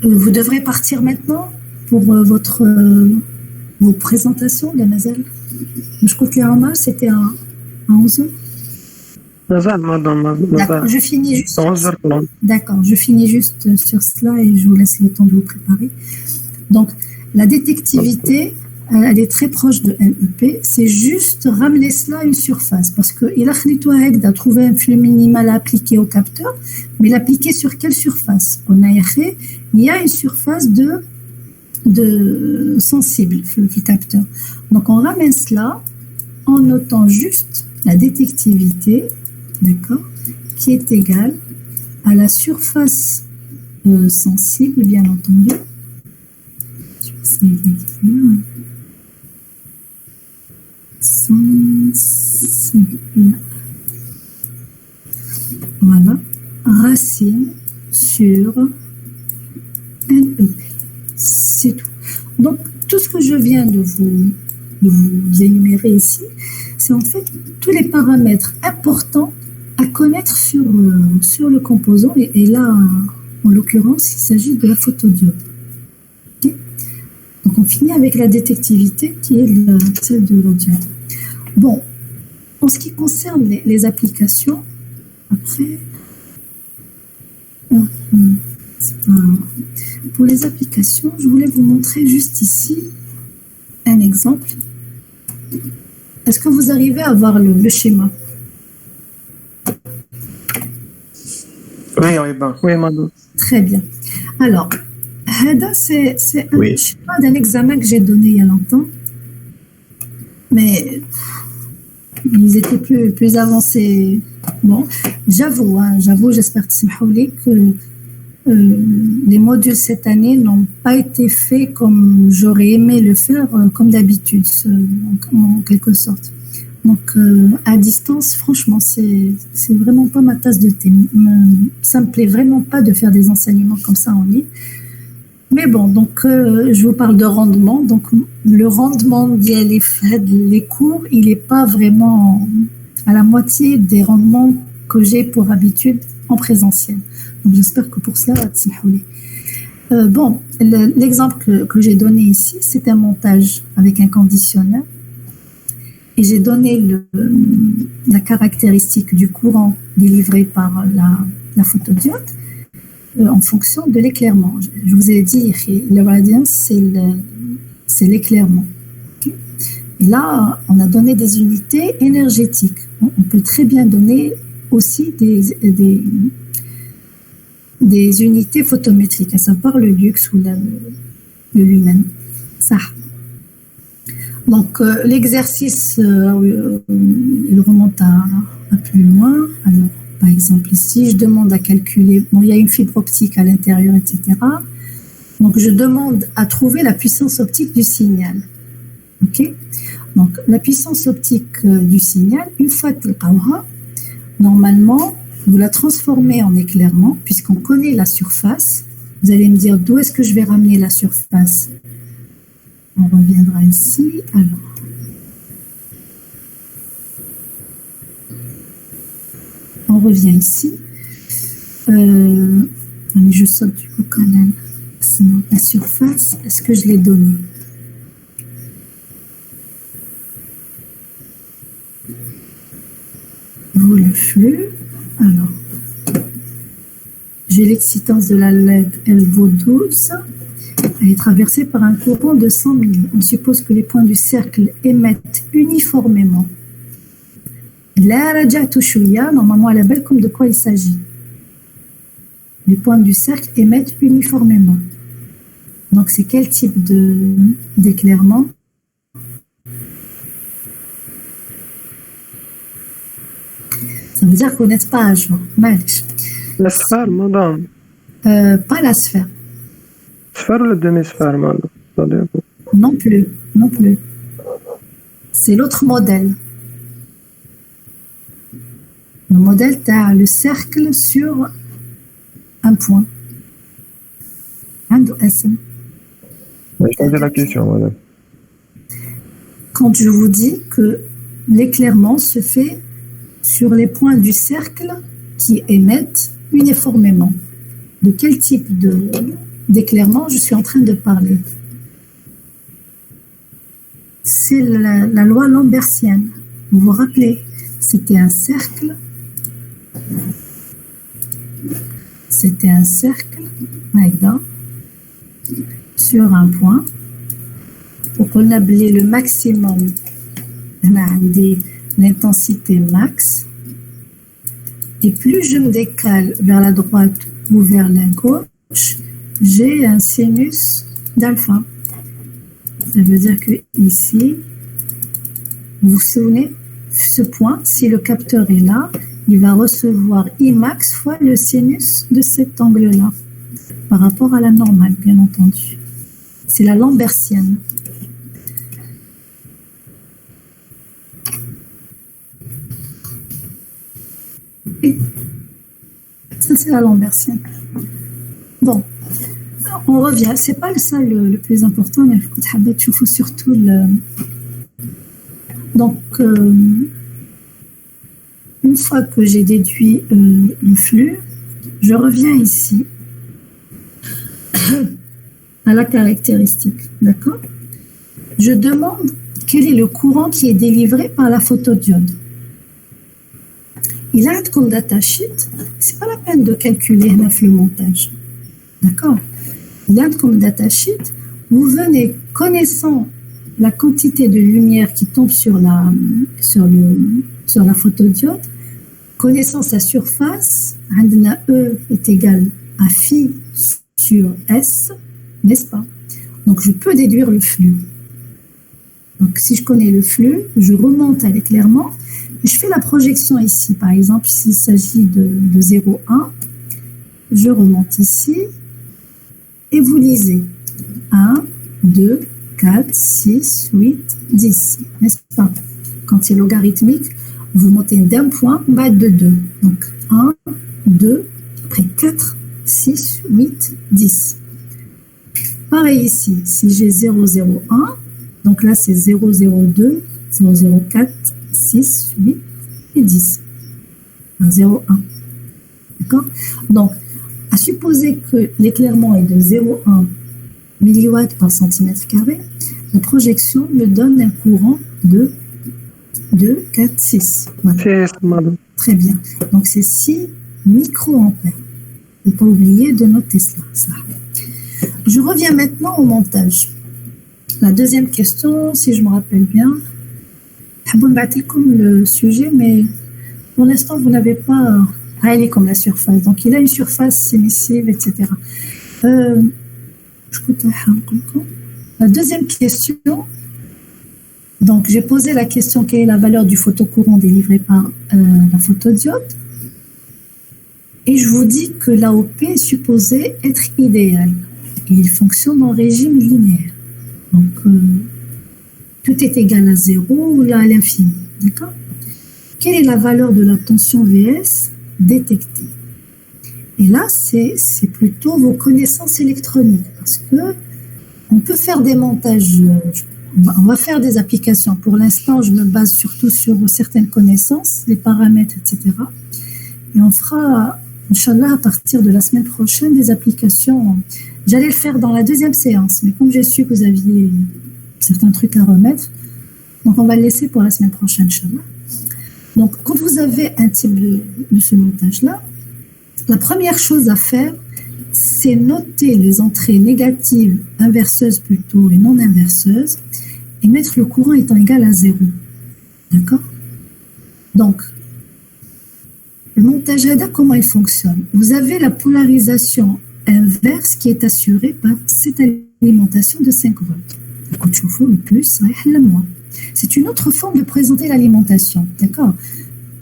vous devrez partir maintenant pour vos présentations, la Mazel. Je crois que les c'était à 11h. D'accord, je finis juste. D'accord, je finis juste sur cela et je vous laisse le temps de vous préparer. Donc, la détectivité, elle est très proche de NEP. C'est juste ramener cela à une surface. Parce que il a trouvé un flux minimal à appliquer au capteur, mais l'appliquer sur quelle surface? Il y a une surface de sensible, le capteur. Donc, on ramène cela en notant juste la détectivité, d'accord, qui est égale à la surface sensible, bien entendu. Je vais essayer d'écrire. Sensible. Voilà. racine sur un EP. C'est tout. Donc, tout ce que je viens de vous énumérer ici, c'est en fait tous les paramètres importants à connaître sur le composant. Et là, en l'occurrence, il s'agit de la photodiode. Okay. Donc, on finit avec la détectivité qui est celle de la diode. Bon, en ce qui concerne les applications, après, pour les applications, je voulais vous montrer juste ici un exemple. Est-ce que vous arrivez à voir le schéma? Oui, oui, ben. Oui, madame. Très bien. Alors, Hada, c'est un Oui. schéma d'un examen que j'ai donné il y a longtemps, mais ils étaient plus avancés. Bon, j'avoue, j'espère que les modules cette année n'ont pas été faits comme j'aurais aimé le faire, comme d'habitude, en quelque sorte. Donc, à distance, franchement, c'est vraiment pas ma tasse de thé. Ça me plaît vraiment pas de faire des enseignements comme ça en ligne. Mais bon, donc, je vous parle de rendement. Donc, le rendement les cours, il n'est pas vraiment à la moitié des rendements que j'ai pour habitude en présentiel. Donc, j'espère que pour cela, bon, l'exemple que j'ai donné ici, c'est un montage avec un conditionneur. Et j'ai donné la caractéristique du courant délivré par la photodiode en fonction de l'éclairement. Je vous ai dit, le radiance, c'est l'éclairement. Okay. Et là, on a donné des unités énergétiques. On peut très bien donner aussi des unités photométriques, à savoir le lux ou le lumen. Ça. Donc, l'exercice, il remonte à plus loin. Alors, par exemple, ici, je demande à calculer, bon, il y a une fibre optique à l'intérieur, etc. Donc, je demande à trouver la puissance optique du signal. OK? Donc, la puissance optique du signal, une fois que normalement, vous la transformez en éclairement, puisqu'on connaît la surface. Vous allez me dire, d'où est-ce que je vais ramener la surface? On reviendra ici. Alors, on revient ici. Je saute du canal. Sinon, la surface, est-ce que je l'ai donnée? Le flux. Alors, j'ai l'excitance de la LED, elle vaut 12. Elle est traversée par un courant de 100 milli. On suppose que les points du cercle émettent uniformément. Là, normalement, à la belle, comme de quoi il s'agit. Les points du cercle émettent uniformément. Donc, c'est quel type d'éclairement? Ça veut dire que vous n'êtes pas à jour. La sphère, madame. Pas la sphère. Sphère ou le demi-sphère, madame? Non plus, non plus. C'est l'autre modèle. Le modèle, tu as le cercle sur un point. Je posais la question, madame. Quand je vous dis que l'éclairement se fait sur les points du cercle qui émettent uniformément. De quel type d'éclairement je suis en train de parler? C'est la loi lambertienne. Vous vous rappelez, c'était un cercle. C'était un cercle sur un point. Pour qu'on ait le maximum, l'intensité max. Et plus je me décale vers la droite ou vers la gauche, j'ai un sinus d'alpha. Ça veut dire que ici, vous vous souvenez, ce point, si le capteur est là, il va recevoir Imax fois le sinus de cet angle-là, par rapport à la normale, bien entendu. C'est la lambertienne. Ça, c'est la lambertienne. Bon, on revient. C'est pas ça le plus important. Mais je faut surtout le. Donc, une fois que j'ai déduit le flux, je reviens ici à la caractéristique. D'accord? Je demande quel est le courant qui est délivré par la photodiode. Il a comme datasheet, c'est pas la peine de calculer le montage. D'accord? Il a comme datasheet, vous venez connaissant la quantité de lumière qui tombe sur la photodiode, connaissant sa surface, E est égal à phi sur S, n'est-ce pas? Donc je peux déduire le flux. Donc si je connais le flux, je remonte à l'éclairement, je fais la projection ici. Par exemple, s'il s'agit de 0,1, je remonte ici et vous lisez 1, 2, 4, 6, 8, 10, n'est-ce pas? Quand c'est logarithmique, vous montez d'un point, bas de 2. Donc 1, 2, après 4, 6, 8, 10. Pareil ici, si j'ai 0,01, donc là c'est 0,02, 0,04, 6, 8 et 10. 0,1. D'accord? Donc, à supposer que l'éclairement est de 0,1 milliwatts par centimètre carré, la projection me donne un courant de 2, 4, 6. Voilà. Très bien. Donc, c'est 6 microampères. Il ne faut pas oublier de noter cela. Je reviens maintenant au montage. La deuxième question, si je me rappelle bien, comme le sujet, mais pour l'instant, vous n'avez pas elle comme la surface. Donc, il a une surface émissive, etc. La deuxième question, donc j'ai posé la question quelle est la valeur du photocourant délivré par la photodiode. Et je vous dis que l'AOP est supposé être idéal. Et il fonctionne en régime linéaire. Donc, tout est égal à 0 ou à l'infini. D'accord? Quelle est la valeur de la tension VS détectée? Et là, c'est plutôt vos connaissances électroniques. Parce que on peut faire des montages, on va faire des applications. Pour l'instant, je me base surtout sur certaines connaissances, les paramètres, etc. Et on fera, Inch'Allah, à partir de la semaine prochaine, des applications. J'allais le faire dans la deuxième séance, mais comme j'ai su que vous aviez certains trucs à remettre, donc on va le laisser pour la semaine prochaine, Inch'Allah. Donc, quand vous avez un type de ce montage-là, la première chose à faire, c'est noter les entrées négatives, inverseuses plutôt, et non inverseuses, et mettre le courant étant égal à 0. D'accord? Donc, le montage ADA, comment il fonctionne? Vous avez la polarisation inverse qui est assurée par cette alimentation de 5 volts. Le plus, le moins. C'est une autre forme de présenter l'alimentation. D'accord?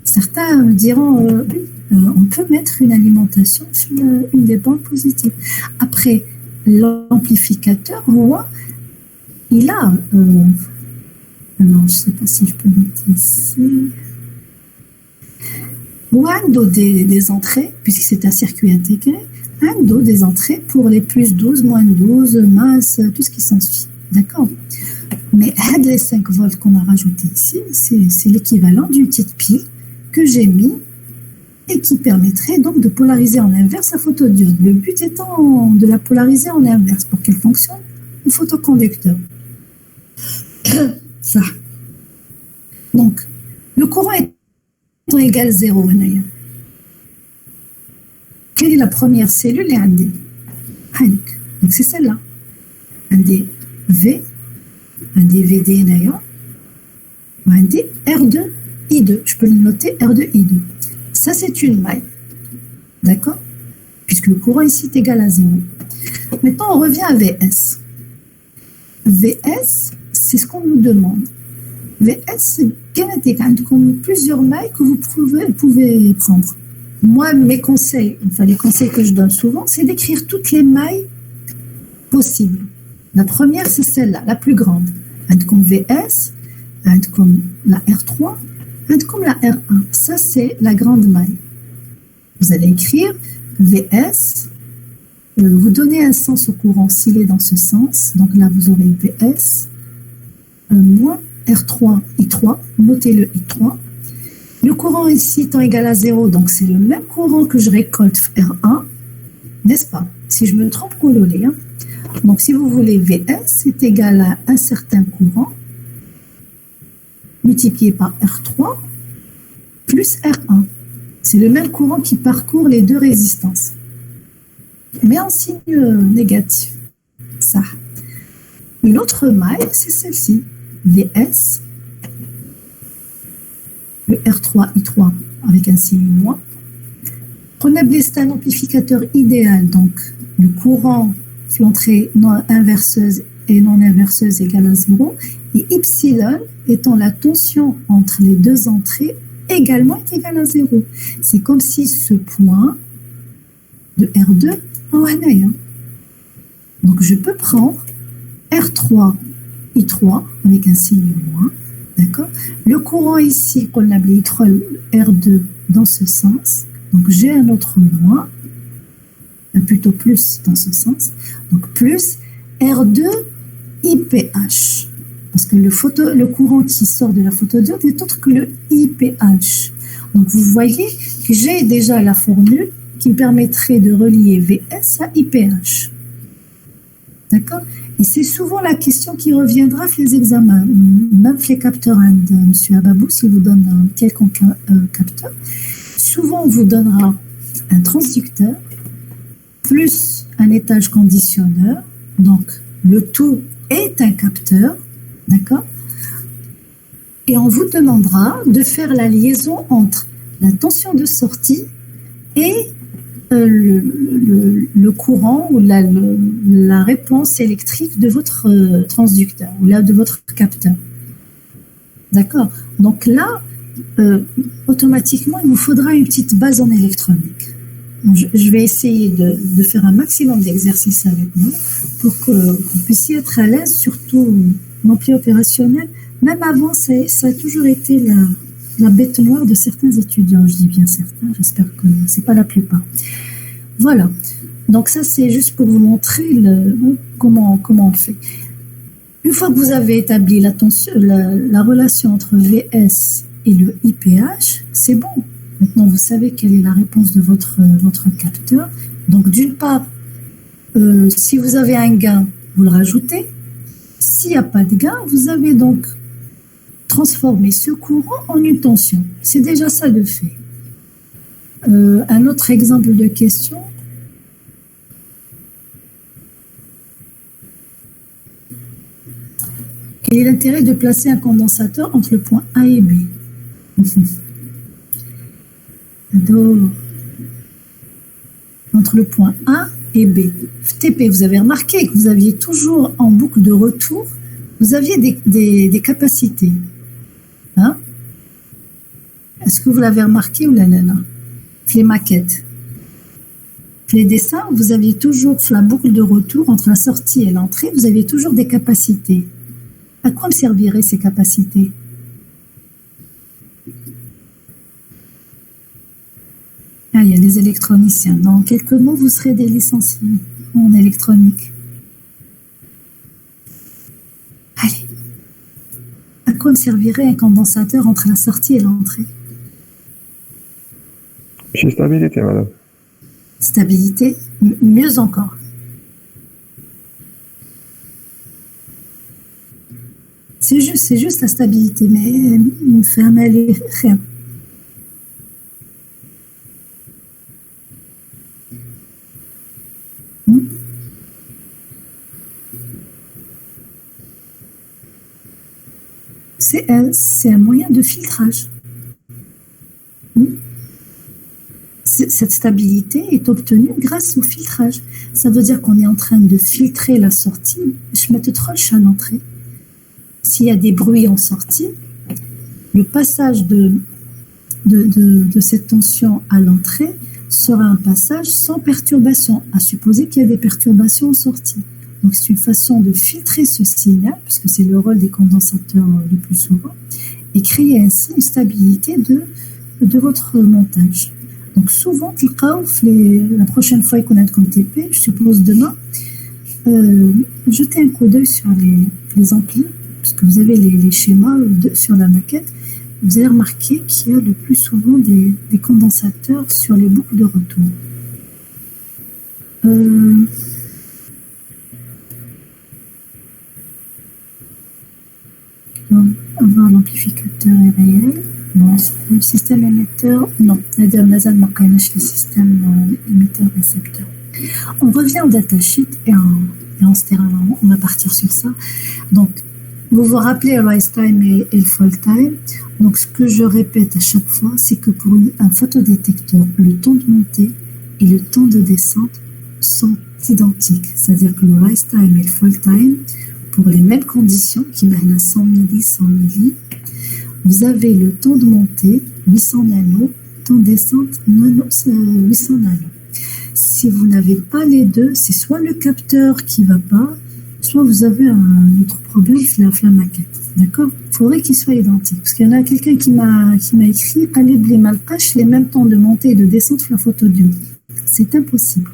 Certains diront, oui, on peut mettre une alimentation sur une des bandes positives. Après, l'amplificateur, il a... alors, je ne sais pas si je peux noter ici... Ou des entrées, puisque c'est un circuit intégré, des entrées pour les plus 12, moins 12, masse, tout ce qui s'ensuit. D'accord? Mais les 5 volts qu'on a rajoutés ici, c'est l'équivalent d'une petite pile que j'ai mis et qui permettrait donc de polariser en inverse la photodiode. Le but étant de la polariser en inverse pour qu'elle fonctionne au photoconducteur. Ça. Donc, le courant est égal 0. Quelle est la première cellule? Donc, c'est celle-là. Un des V, un des VD d'ailleurs, un des R2, I2. Je peux le noter R2, I2. Ça, c'est une maille. D'accord? Puisque le courant ici est égal à 0. Maintenant, on revient à VS. VS, c'est ce qu'on nous demande. VS, c'est comme plusieurs mailles que vous pouvez prendre. Moi, mes conseils, enfin les conseils que je donne souvent, c'est d'écrire toutes les mailles possibles. La première, c'est celle-là, la plus grande. Comme VS, comme la R3, comme la R1. Ça, c'est la grande maille. Vous allez écrire VS, vous donnez un sens au courant s'il est dans ce sens. Donc là, vous aurez VS moins R3, I3. Notez le I3. Le courant ici étant égal à 0, donc c'est le même courant que je récolte R1, n'est-ce pas? Si je me trompe, cololé. Hein. Donc si vous voulez, VS est égal à un certain courant multiplié par R3 plus R1. C'est le même courant qui parcourt les deux résistances. Mais en signe négatif. Ça. Une autre maille, c'est celle-ci. VS. Le R3, I3 avec un signe moins. Prenable, c'est un amplificateur idéal. Donc, le courant l'entrée non inverseuse et non inverseuse égale à 0. Et epsilon étant la tension entre les deux entrées également est égal à 0. C'est comme si ce point de R2 en Hanaya. Donc je peux prendre R3, I3 avec un signe moins. D'accord? Le courant ici, qu'on a appelé I3, R2 dans ce sens. Donc j'ai un autre moins, plutôt plus dans ce sens. Donc plus R2 IPH. Parce que le courant qui sort de la photodiode n'est autre que le IPH. Donc vous voyez que j'ai déjà la formule qui me permettrait de relier VS à IPH. D'accord? Et c'est souvent la question qui reviendra dans les examens, même les capteurs de M. Ababou, s'il vous donne un quelconque capteur. Souvent, on vous donnera un transducteur plus un étage conditionneur. Donc, le tout est un capteur. D'accord? Et on vous demandera de faire la liaison entre la tension de sortie et le courant ou la réponse électrique de votre transducteur ou là de votre capteur. D'accord? Donc là, automatiquement, il vous faudra une petite base en électronique. Je vais essayer de faire un maximum d'exercices avec vous pour que vous puissiez être à l'aise, surtout l'ampli opérationnel. Même avant, ça a toujours été la bête noire de certains étudiants. Je dis bien certains, j'espère que ce n'est pas la plupart. Voilà. Donc ça, c'est juste pour vous montrer comment on fait. Une fois que vous avez établi la relation entre VS et le IPH, c'est bon. Maintenant, vous savez quelle est la réponse de votre capteur. Donc, d'une part, si vous avez un gain, vous le rajoutez. S'il n'y a pas de gain, vous avez donc transformé ce courant en une tension. C'est déjà ça de fait. Un autre exemple de question. Quel est l'intérêt de placer un condensateur entre le point A et B? Entre le point A et B. FTP, vous avez remarqué que vous aviez toujours en boucle de retour, vous aviez des capacités. Hein? Est-ce que vous l'avez remarqué ou là? Les maquettes. Les dessins, vous aviez toujours la boucle de retour entre la sortie et l'entrée, vous aviez toujours des capacités. À quoi me serviraient ces capacités? Ah, il y a des électroniciens. Dans quelques mots, vous serez des licenciés en électronique. Allez. À quoi me servirait un condensateur entre la sortie et l'entrée? Chez stabilité, madame. Stabilité, mieux encore. C'est juste la stabilité, mais fermez rien. C'est un moyen de filtrage. Cette stabilité est obtenue grâce au filtrage. Ça veut dire qu'on est en train de filtrer la sortie. Je mets trop à l'entrée. S'il y a des bruits en sortie, le passage de cette tension à l'entrée sera un passage sans perturbation, à supposer qu'il y a des perturbations en sortie. Donc c'est une façon de filtrer ce signal, puisque c'est le rôle des condensateurs le plus souvent, et créer ainsi une stabilité de votre montage. Donc souvent, la prochaine fois qu'on a de TP, je suppose demain, jetez un coup d'œil sur les amplis, parce que vous avez les schémas sur la maquette. Vous allez remarquer qu'il y a le plus souvent des condensateurs sur les boucles de retour. Avoir l'amplificateur est réel. Bon, le système émetteur, non. C'est-à-dire, le système émetteur-récepteur. On revient au datasheet et on va partir sur ça. Donc, vous vous rappelez rise time et le fall time. Donc, ce que je répète à chaque fois, c'est que pour un photodétecteur, le temps de montée et le temps de descente sont identiques. C'est-à-dire que le rise time et le fall time, pour les mêmes conditions, qui mènent à 100 milli, 100 milli, vous avez le temps de montée, 800 nanos, temps de descente, 800 nanos. Si vous n'avez pas les deux, c'est soit le capteur qui ne va pas, soit vous avez un autre problème, c'est la maquette. D'accord? Il faudrait qu'ils soient identiques. Parce qu'il y en a quelqu'un qui m'a écrit « Allez, les mêmes temps de montée et de descente sur la photodiode ». C'est impossible.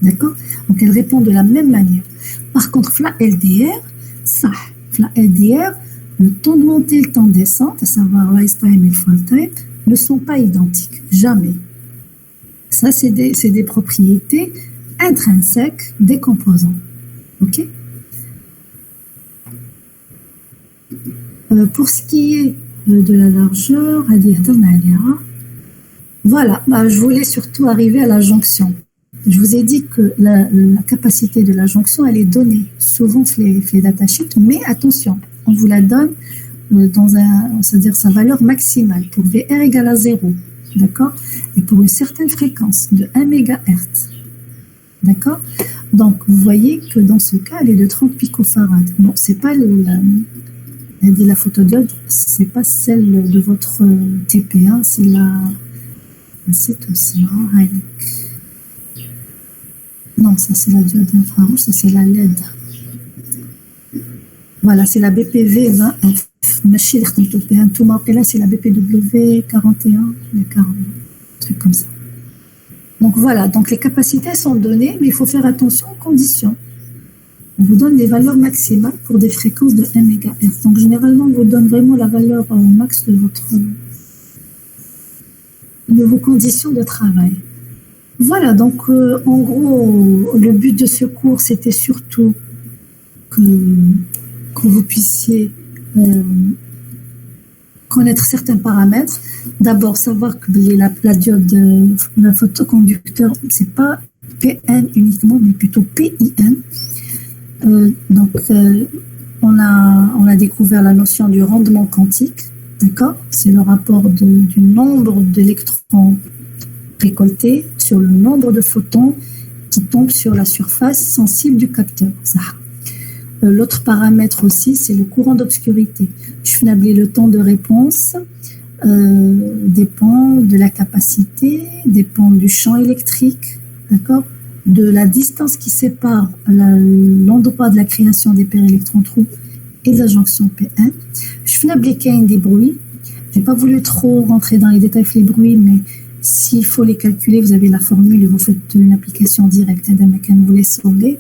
D'accord? Donc, elle répond de la même manière. Par contre, la LDR, ça, la LDR, le temps de montée et le temps de descente, à savoir rise time et fall time, ne sont pas identiques. Jamais. Ça, c'est des propriétés intrinsèques des composants. OK? Pour ce qui est de la largeur, voilà, je voulais surtout arriver à la jonction. Je vous ai dit que la capacité de la jonction, elle est donnée souvent sur les datasheets, mais attention, on vous la donne c'est-à-dire sa valeur maximale pour VR égale à 0, d'accord? Et pour une certaine fréquence de 1 MHz, d'accord? Donc, vous voyez que dans ce cas, elle est de 30 picofarad. Bon, c'est pas la photodiode, c'est pas celle de votre TP1, c'est c'est tout ça. Non, ça c'est la diode infrarouge, ça c'est la LED. Voilà, c'est la BPV 20F. Et là, c'est la BPW 41, les 40, un truc comme ça. Donc voilà, donc les capacités sont données, mais il faut faire attention aux conditions. On vous donne les valeurs maximales pour des fréquences de 1 MHz. Donc généralement, on vous donne vraiment la valeur max de vos conditions de travail. Voilà, donc en gros, le but de ce cours, c'était surtout que vous puissiez connaître certains paramètres. D'abord, savoir que la diode, la photoconducteur, c'est pas PN uniquement, mais plutôt PIN. On a découvert la notion du rendement quantique, d'accord? C'est le rapport du nombre d'électrons récoltés sur le nombre de photons qui tombent sur la surface sensible du capteur. L'autre paramètre aussi, c'est le courant d'obscurité. Le temps de réponse dépend de la capacité, dépend du champ électrique, d'accord, de la distance qui sépare l'endroit de la création des paires électrons-trous et de la jonction P1. Je fais des bruits. Je n'ai pas voulu trop rentrer dans les détails des bruits, mais s'il faut les calculer, vous avez la formule et vous faites une application directe vous les sauvez.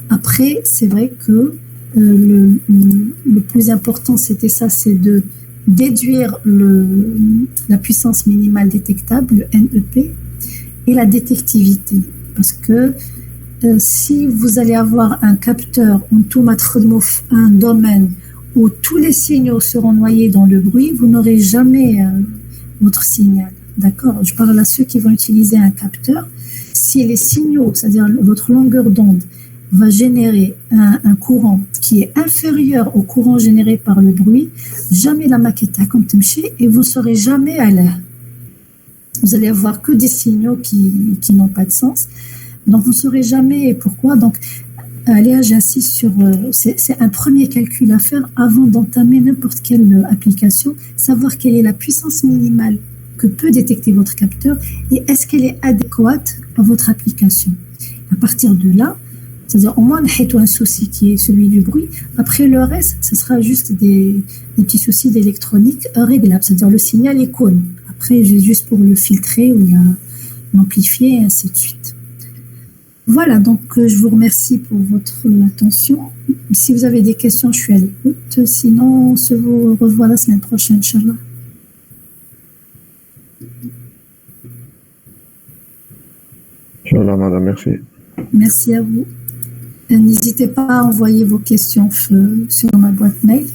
Après, c'est vrai que le plus important, c'était ça, c'est de déduire la puissance minimale détectable, le NEP, et la détectivité. Parce que si vous allez avoir un capteur, un domaine où tous les signaux seront noyés dans le bruit, vous n'aurez jamais votre signal. D'accord? Je parle à ceux qui vont utiliser un capteur. Si les signaux, c'est-à-dire votre longueur d'onde, va générer un courant qui est inférieur au courant généré par le bruit, jamais la maquette a comme temché et vous ne serez jamais à l'air. Vous allez avoir que des signaux qui n'ont pas de sens. Donc, vous ne saurez jamais pourquoi. Donc, allez, j'insiste sur... c'est un premier calcul à faire avant d'entamer n'importe quelle application, savoir quelle est la puissance minimale que peut détecter votre capteur et est-ce qu'elle est adéquate à votre application. À partir de là, c'est-à-dire au moins on a un souci qui est celui du bruit. Après le reste, ce sera juste des petits soucis d'électronique réglables. C'est-à-dire le signal est con. Après, j'ai juste pour le filtrer ou l'amplifier et ainsi de suite. Voilà, donc je vous remercie pour votre attention. Si vous avez des questions, je suis à l'écoute. Sinon, on se revoit la semaine prochaine, Inch'Allah. Inch'Allah, madame, merci. Merci à vous. Et n'hésitez pas à envoyer vos questions sur ma boîte mail.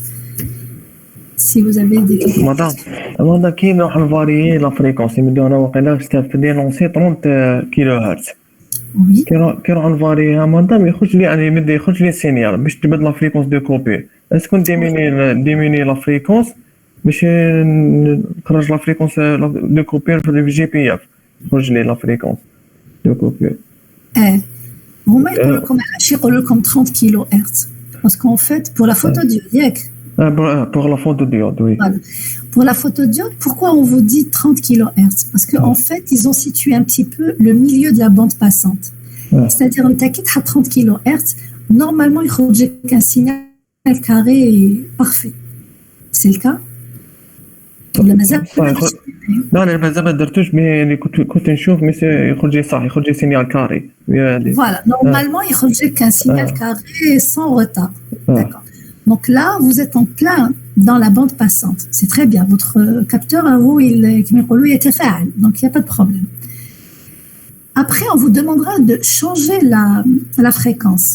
Si vous avez des questions. مدام كي نروح نفاريي لا فريكونس يمدو انا واقيلا استافد لونسي 30 كيلو هرتز Oui, كي نروح نفاريها مدام يخرج لي يعني يمد يخرج لي سينيال باش تبدل لا فريكونس دو كوبي اسكو ديميني لا فريكونس باش نخرج لا فريكونس دو كوبي في الجي بي اف يخرج لي لا فريكونس دو كوبي هما يقولوا لكم 30 كيلو هرتز. Parce qu'en fait, pour la photodiode, ياك pour la photodiode oui. Voilà. Pour la photodiode, pourquoi on vous dit 30 kHz? Parce qu'en fait, ils ont situé un petit peu le milieu de la bande passante. C'est-à-dire, on t'inquiète à 30 kHz, normalement, il faut qu'un signal carré parfait. C'est le cas? ولا مازال؟ لا انا مازال ما درتوش مي يعني كنت نشوف مي يخرج لي صح يخرج لي سينيال كاري. Voilà, normalement, il faut qu'un signal carré sans retard. D'accord. Donc là, vous êtes en plein dans la bande passante. C'est très bien. Votre capteur, il est fait. Donc, il n'y a pas de problème. Après, on vous demandera de changer la fréquence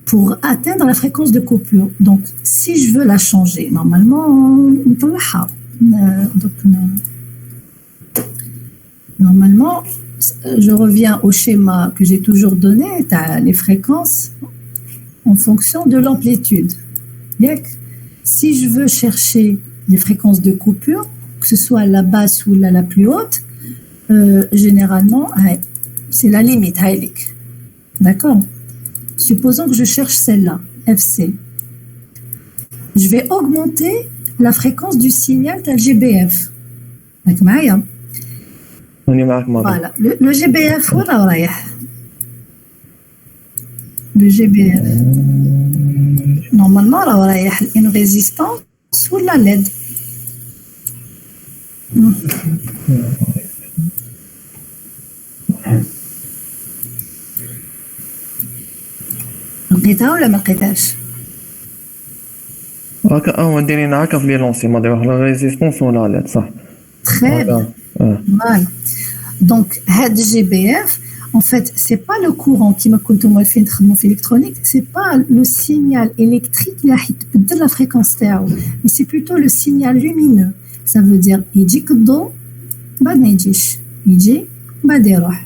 pour atteindre la fréquence de coupure. Donc, si je veux la changer, normalement, normalement, je reviens au schéma que j'ai toujours donné. Tu as les fréquences en fonction de l'amplitude. Si je veux chercher les fréquences de coupure, que ce soit la basse ou la plus haute, généralement, c'est la limite. D'accord? Supposons que je cherche celle-là, FC. Je vais augmenter la fréquence du signal GBF. Voilà. Le GBF, le GBF. Normalement, il y a une résistance sous la LED. لقيتها ولا ما لقيتهاش؟ هكا دايرين هكا في لي لونسي ما داير لا ريزيستونس ولا لا صح. Très bien. Voilà. Donc, هاد GBF, en fait, c'est pas le courant qui m'a coûté moi fait une électronique, c'est pas le signal électrique qui a de la fréquence تاعو, mais c'est plutôt le signal lumineux. Ça veut dire يجيك الضوء بعد ما يجيش, يجي بعد يروح.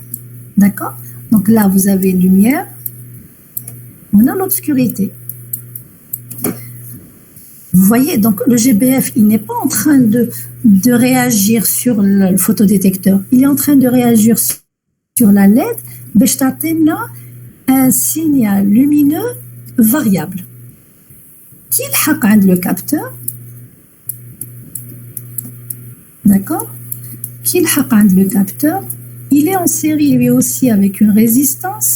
D'accord? Donc là, vous avez lumière, on a l'obscurité. Vous voyez, donc le GBF, il n'est pas en train de réagir sur le photodétecteur. Il est en train de réagir sur la LED, un signal lumineux variable. Qui le capteur? D'accord? Qui le capteur? Il est en série lui aussi avec une résistance.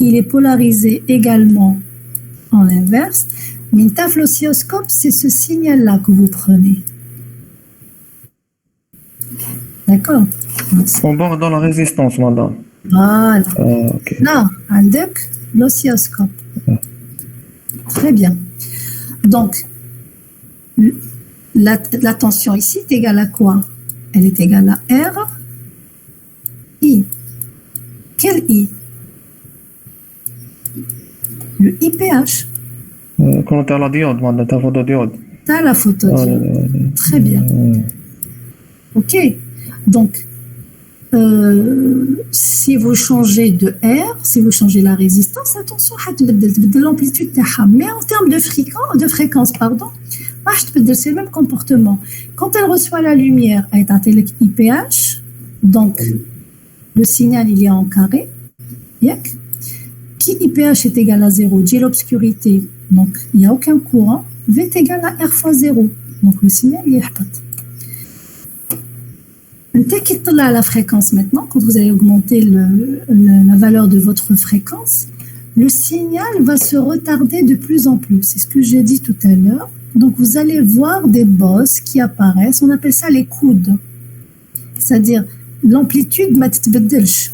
Il est polarisé également en inverse. Mais l'oscilloscope, c'est ce signal-là que vous prenez. D'accord? On part dans la résistance, madame. Voilà. Okay. Non, avec l'oscilloscope. Très bien. Donc, la tension ici est égale à quoi? Elle est égale à R, I. Quel I? Le IPH. Quand tu as la diode, tu as la photodiode. Tu as la photodiode. Très bien. Ok. Donc, si vous changez de R, si vous changez la résistance, attention, de l'amplitude, mais en termes de fréquence, pardon, c'est le même comportement. Quand elle reçoit la lumière, elle est un tel IPH, donc le signal il est en carré. Qui IPH est égal à 0, j'ai l'obscurité, donc il n'y a aucun courant. V est égal à R fois 0, donc le signal il est hapat. La fréquence maintenant, quand vous allez augmenter la valeur de votre fréquence, le signal va se retarder de plus en plus. C'est ce que j'ai dit tout à l'heure. Donc vous allez voir des bosses qui apparaissent, on appelle ça les coudes. C'est-à-dire l'amplitude ما تتبدلش.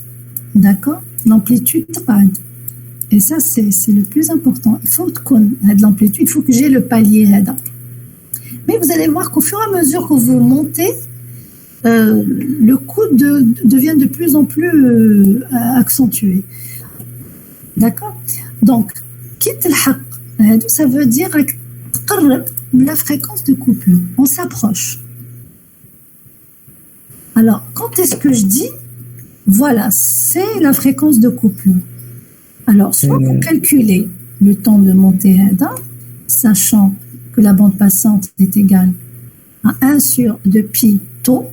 D'accord? L'amplitude تقعد. Et ça, c'est le plus important. Il faut qu'on ait de l'amplitude, il faut que j'ai le palier là. Mais vous allez voir qu'au fur et à mesure que vous montez, le coup devient de plus en plus accentué. D'accord? Donc, quitte le ça veut dire la fréquence de coupure. On s'approche. Alors, quand est-ce que je dis, voilà, c'est la fréquence de coupure. Alors, soit vous calculez le temps de montée Hada, sachant que la bande passante est égale à 1 sur 2 pi taux.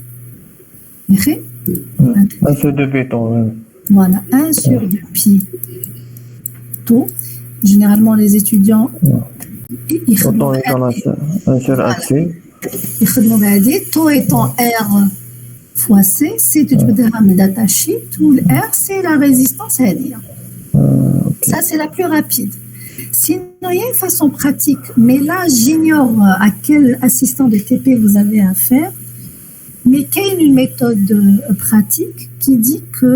Un sur 2 pi taux, ouais. Voilà, 1 sur 2 pi taux. Généralement, les étudiants, ils Autant égal à 1 sur axé. taux étant R fois C, c'est tu peux data sheet, tout le R, c'est la résistance à dire. Ça, c'est la plus rapide. Sinon, il y a une façon pratique, mais là, j'ignore à quel assistant de TP vous avez affaire, mais qu'il y a une méthode pratique qui dit que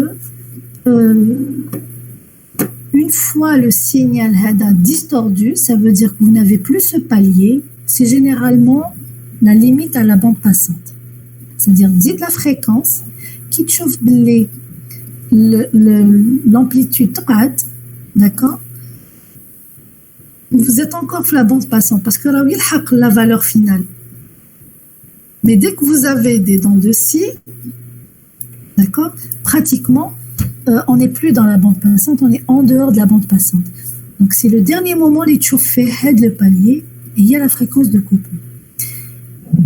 une fois le signal HADA distordu, ça veut dire que vous n'avez plus ce palier, c'est généralement la limite à la bande passante. C'est-à-dire, dites la fréquence qui chauffe l'amplitude تقعد, d'accord? Vous êtes encore sur la bande passante parce que là, il y a la valeur finale. Mais dès que vous avez des dents de scie, d'accord, pratiquement, on n'est plus dans la bande passante, on est en dehors de la bande passante. Donc, c'est le dernier moment, les chauffés aident le palier et il y a la fréquence de coupure.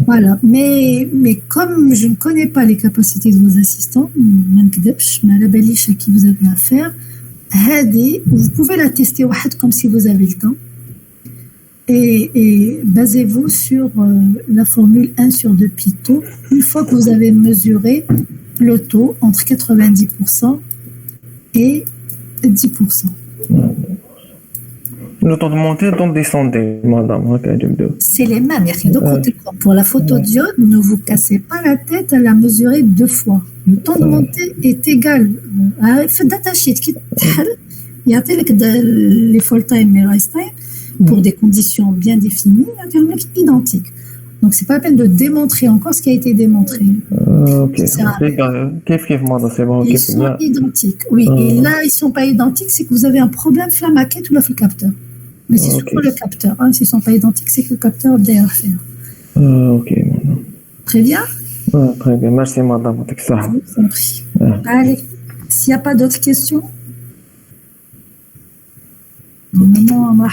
Voilà, mais comme je ne connais pas les capacités de vos assistants, mais la baliche à qui vous avez affaire, vous pouvez la tester comme si vous avez le temps. Et basez-vous sur la formule 1 sur 2 pi taux. Une fois que vous avez mesuré le taux entre 90% et 10%. Le temps de monter, le temps de descendre, madame. C'est les mêmes. Donc, pour la photodiode, ne vous cassez pas la tête à la mesurer 2 fois. Le temps de monter est égal. Faites data sheet. Il y a les full time et rise time pour des conditions bien définies, identiques. Donc, c'est pas la peine de démontrer encore ce qui a été démontré. Ok. Ils sont identiques. Oui. Et là, ils sont pas identiques, c'est que vous avez un problème sur la maquette ou là, le capteur. Mais c'est surtout le capteur. Hein. S'ils ne sont pas identiques, c'est que le capteur doit faire. Ok, madame. Très bien. Très bien. Merci, madame. Je vous en prie. Allez, s'il n'y a pas d'autres questions, normalement, on va